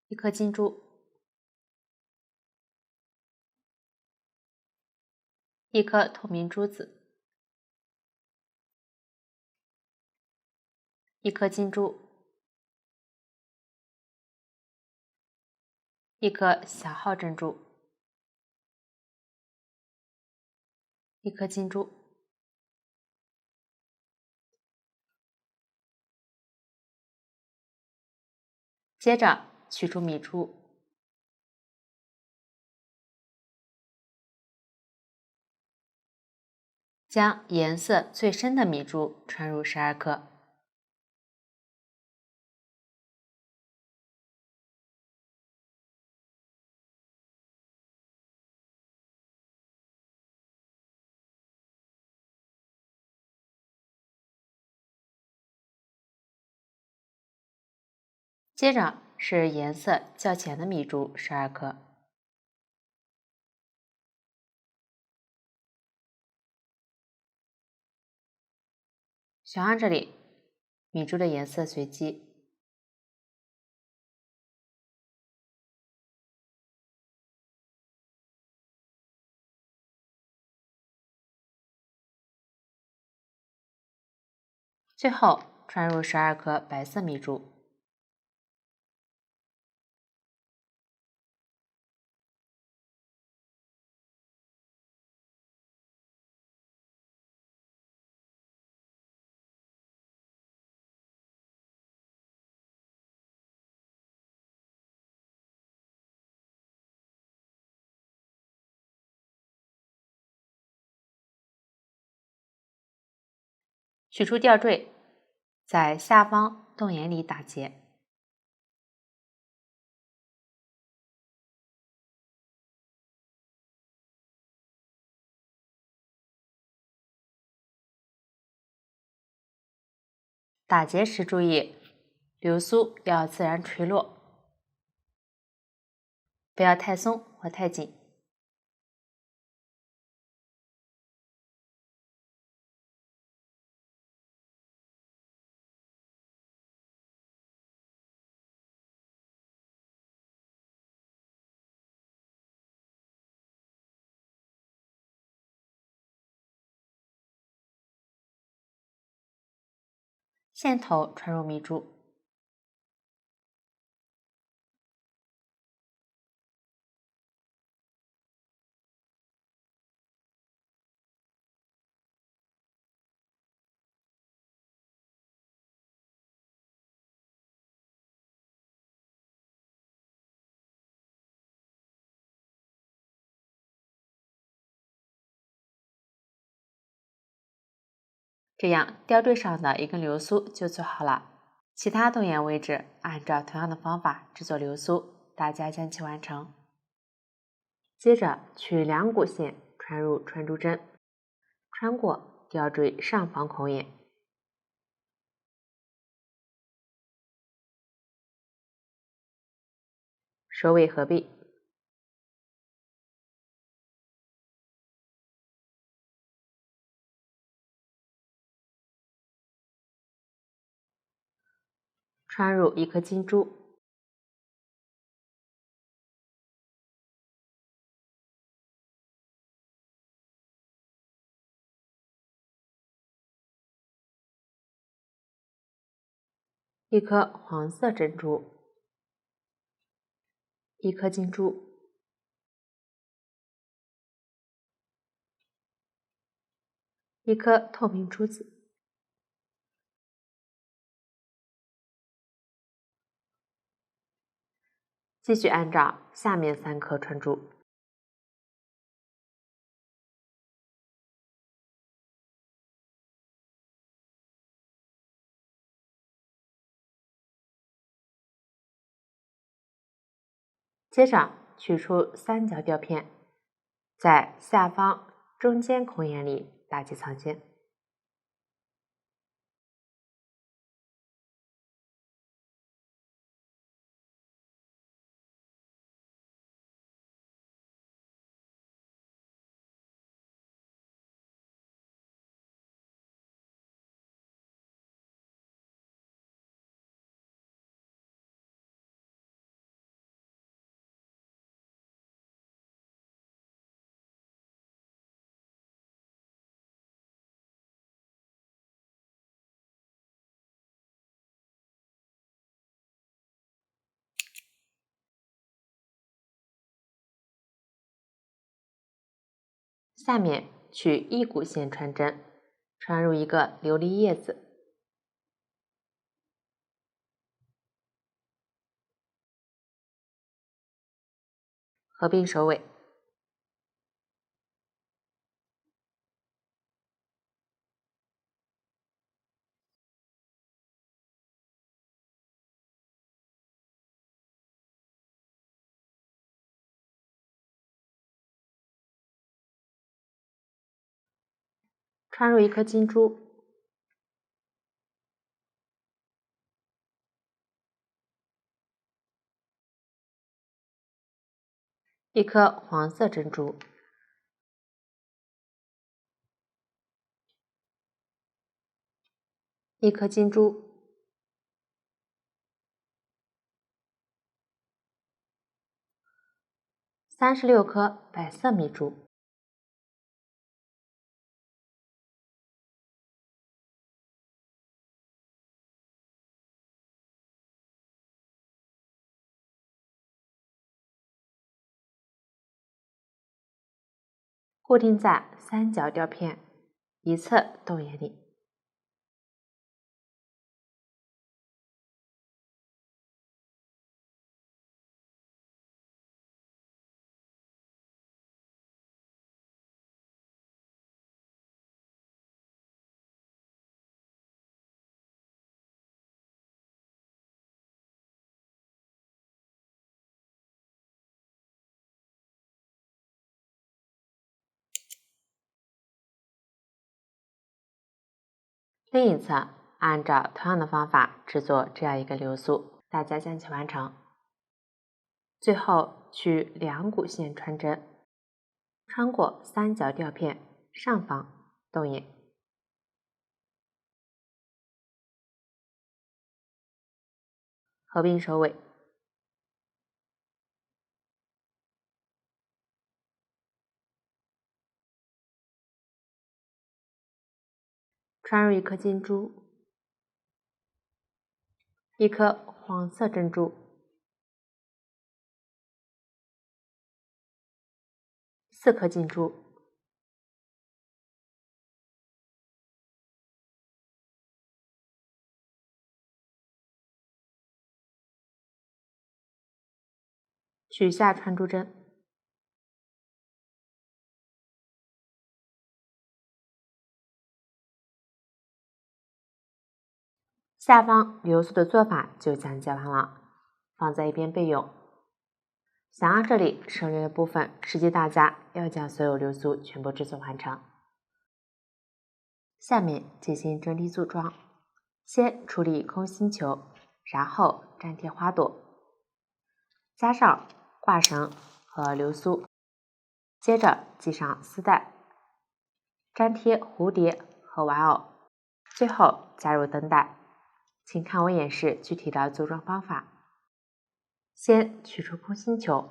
一颗金珠，一颗透明珠子，一颗金珠，一颗小号珍珠，一颗金珠。接着取出米珠，将颜色最深的米珠穿入12颗，接着是颜色较浅的米珠12颗，小样这里米珠的颜色随机，最后传入12颗白色米珠。取出吊坠，在下方洞眼里打结。打结时注意，流苏要自然垂落，不要太松或太紧。线头传入米珠。这样吊坠上的一根流苏就做好了。其他洞眼位置按照同样的方法制作流苏，大家将其完成。接着取2股线穿入穿珠针，穿过吊坠上方孔眼，首尾合璧。穿入1颗金珠，1颗黄色珍珠，1颗金珠，一颗透明珠子。继续按照下面3颗穿珠。接着取出3角吊片，在下方中间孔眼里打结藏线。下面取1股线穿针，穿入1个琉璃叶子，合并首尾。穿入1颗金珠，1颗黄色珍珠，1颗金珠，36颗白色米珠。固定在三角吊片一侧洞眼里。另一侧按照同样的方法制作这样一个流苏，大家将其完成。最后取两股线穿针，穿过三角吊片上方洞眼，合并收尾。穿入一颗金珠，一颗黄色珍珠，4颗金珠，取下穿珠针，下方流苏的做法就讲解完了，放在一边备用。想要这里省略的部分，实际大家要将所有流苏全部制作完成。下面进行整体组装，先处理空心球，然后粘贴花朵，加上挂绳和流苏，接着系上丝带，粘贴蝴蝶和玩偶，最后加入灯带。请看我演示具体的组装方法。先取出空心球，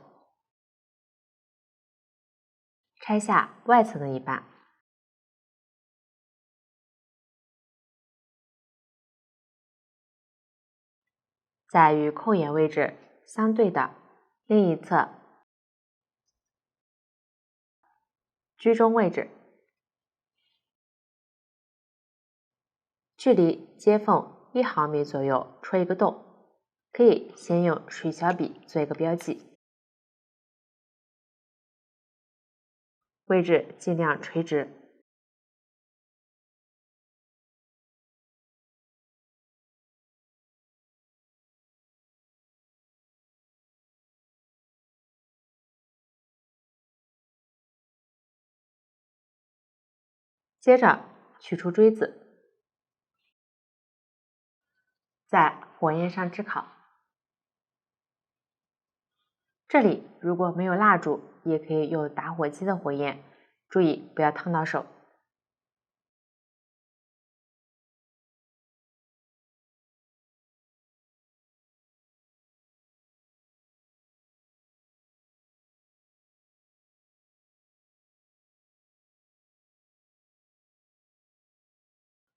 拆下外层的一半，在与扣眼位置相对的另一侧居中位置，距离接缝1毫米左右戳一个洞，可以先用水小笔做一个标记，位置尽量垂直。接着取出锥子，在火焰上炙烤。这里如果没有蜡烛，也可以用打火机的火焰，注意不要烫到手。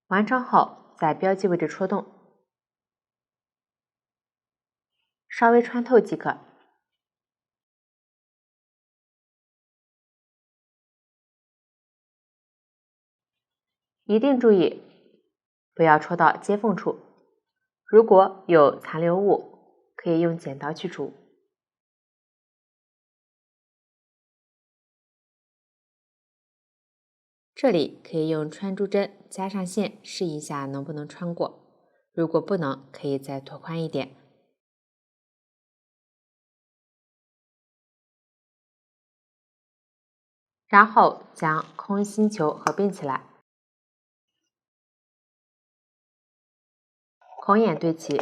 完成后，在标记位置戳洞，稍微穿透即可。一定注意不要戳到接缝处，如果有残留物，可以用剪刀去除。这里可以用穿珠针加上线试一下能不能穿过，如果不能，可以再拓宽一点。然后将空心球合并起来，孔眼对齐，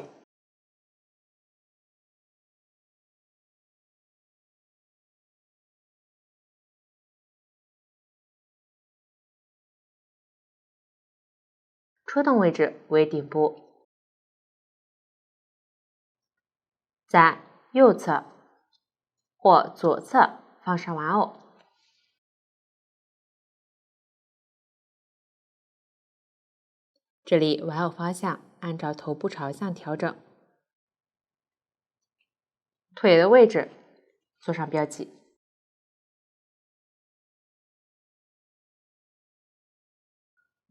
戳洞位置为顶部，在右侧或左侧放上玩偶，这里玩偶方向按照头部朝向调整，腿的位置做上标记。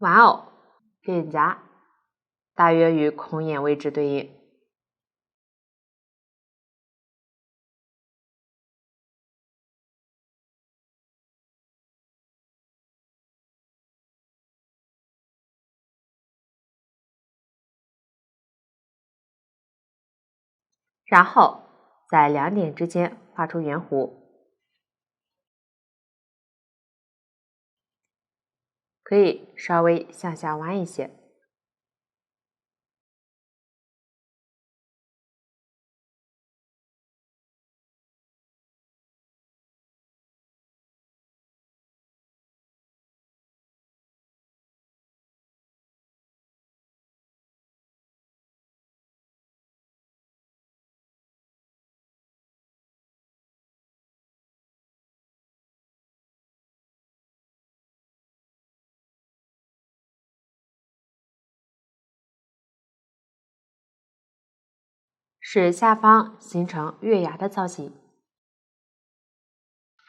玩偶、脸颊大约与空眼位置对应。然后在两点之间画出圆弧，可以稍微向下弯一些。使下方形成月牙的造型。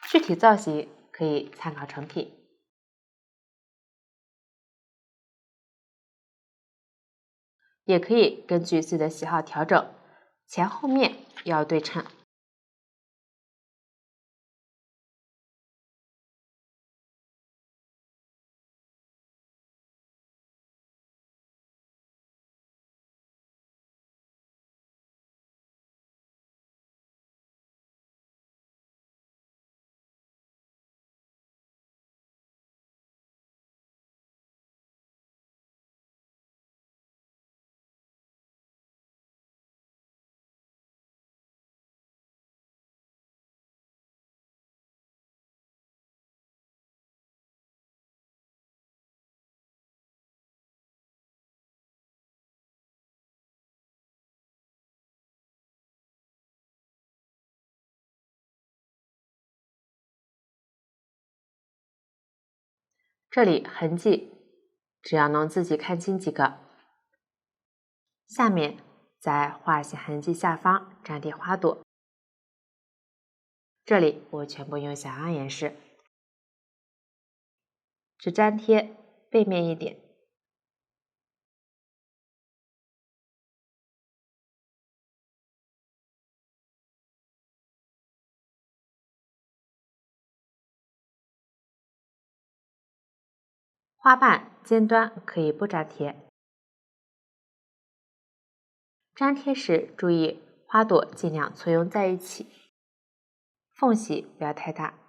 具体造型可以参考成品，也可以根据自己的喜好调整，前后面要对称。这里痕迹只要能自己看清几个。下面在画线痕迹下方粘贴花朵，这里我全部用小样颜式，只粘贴背面一点。花瓣尖端可以不粘贴，粘贴时注意花朵尽量簇拥在一起，缝隙不要太大。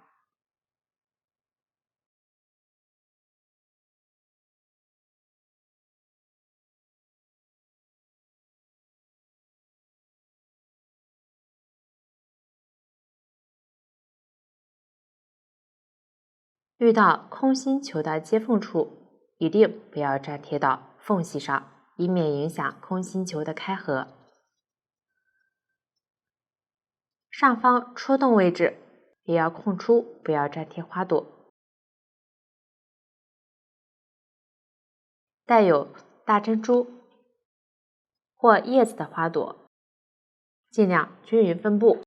遇到空心球的接缝处，一定不要粘贴到缝隙上，以免影响空心球的开合。上方戳洞位置也要空出，不要粘贴花朵。带有大珍珠或叶子的花朵，尽量均匀分布。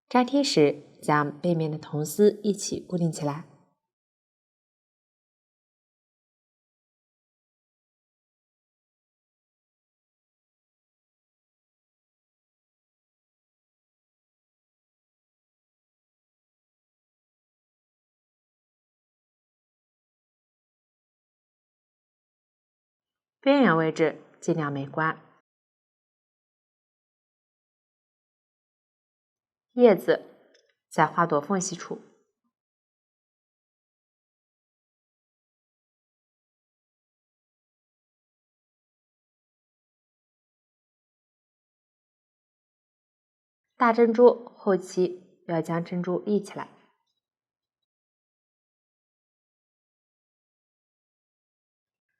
粘贴时，将背面的铜丝一起固定起来。边缘位置尽量美观。叶子在花朵缝隙处。大珍珠后期要将珍珠立起来。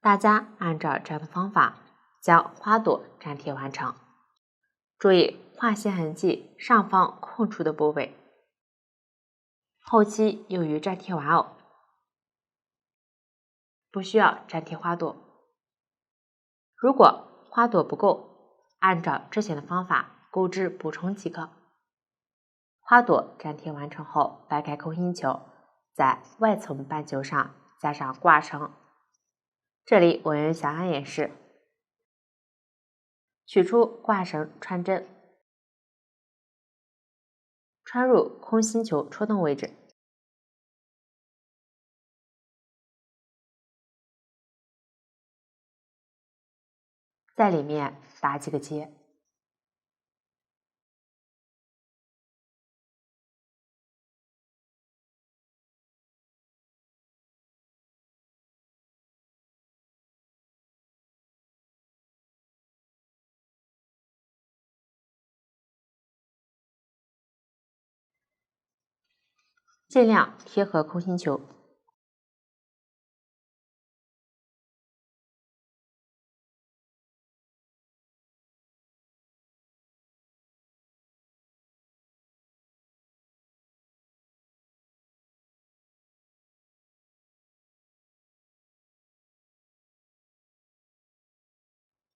大家按照这样的方法将花朵粘贴完成。注意画线痕迹上方空出的部位，后期用于粘贴玩偶，不需要粘贴花朵。如果花朵不够，按照之前的方法钩织补充即可。花朵粘贴完成后，掰开空心球，在外层半球上加上挂绳。这里我用小样演示，取出挂绳穿针，穿入空心球戳洞位置，在里面打几个结。尽量贴合空心球。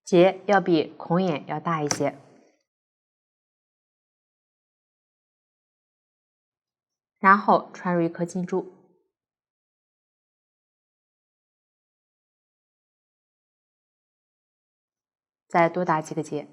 结要比孔眼要大一些，然后穿入一颗金珠，再多打几个结。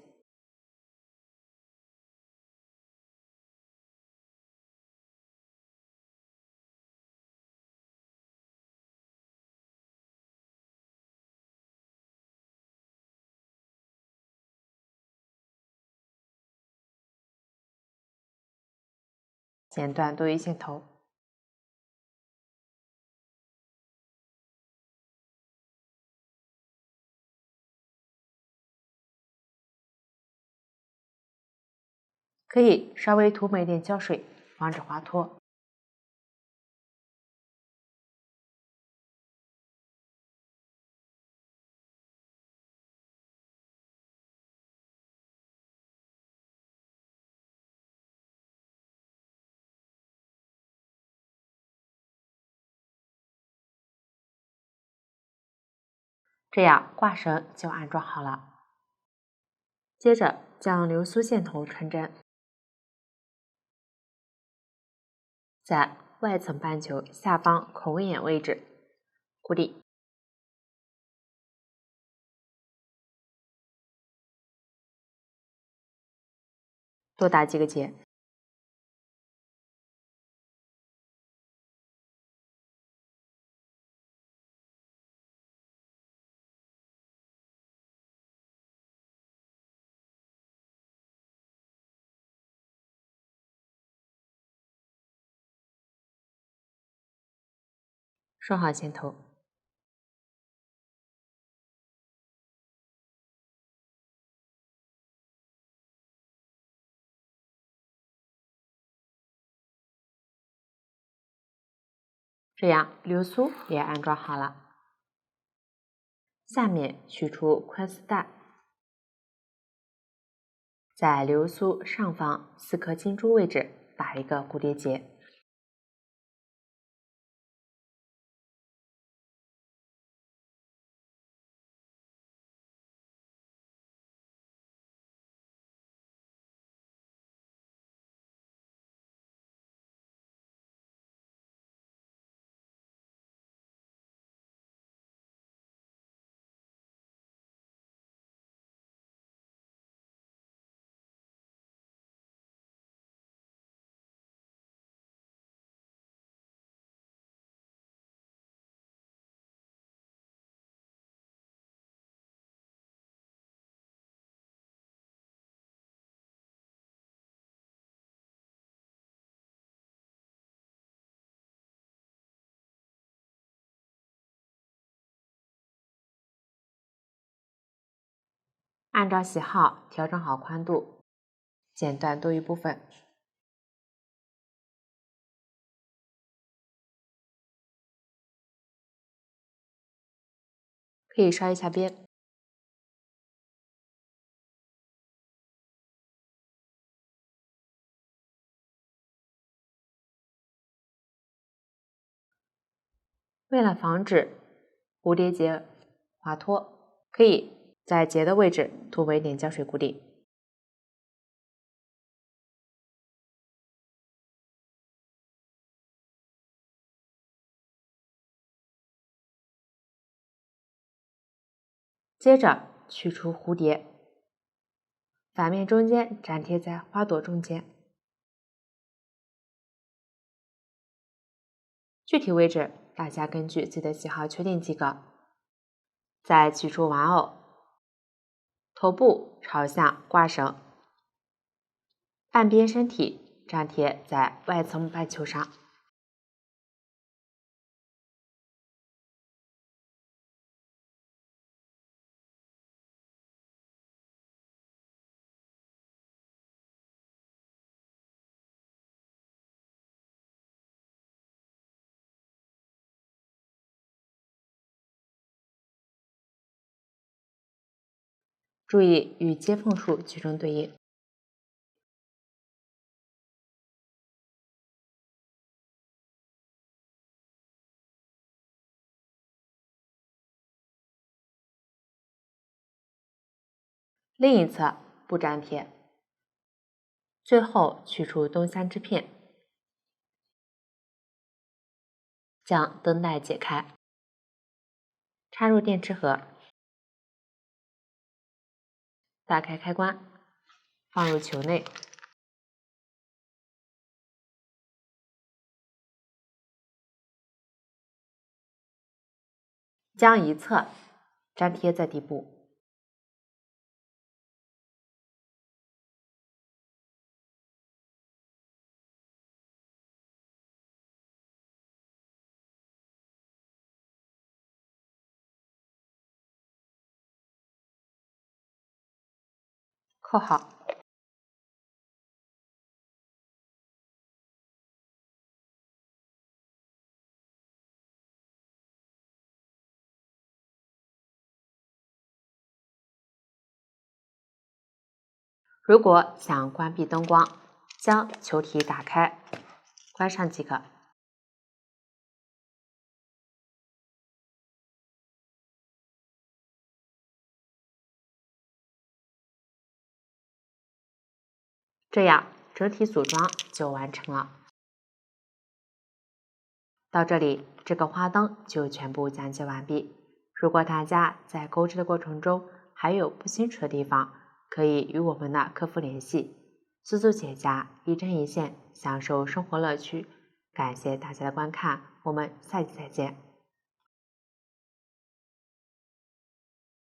剪断多余线头。可以稍微涂抹一点胶水，防止滑脱。这样挂绳就安装好了。接着将流苏线头穿针，在外层半球下方孔眼位置固定，多打几个结。顺好线头。这样流苏也安装好了。下面取出宽丝带，在流苏上方4颗金珠位置打一个蝴蝶结。按照喜好调整好宽度，剪断多余部分。可以刷一下边。为了防止蝴蝶结滑脱，可以在结的位置涂抹一点胶水固定。接着取出蝴蝶，反面中间粘贴在花朵中间。具体位置大家根据自己的喜好确定即可。再取出玩偶，头部朝向挂绳，半边身体粘贴在外层板球上。注意与接缝处取成对应。另一侧不粘贴。最后取出东三支片，将灯带解开，插入电池盒，打开开关，放入球内，将一侧粘贴在底部。扣好。如果想关闭灯光，将球体打开，关上即可。这样整体组装就完成了。到这里，这个花灯就全部讲解完毕。如果大家在购置的过程中还有不清楚的地方，可以与我们的客服联系。速速解答，一针一线，享受生活乐趣。感谢大家的观看，我们下期再见。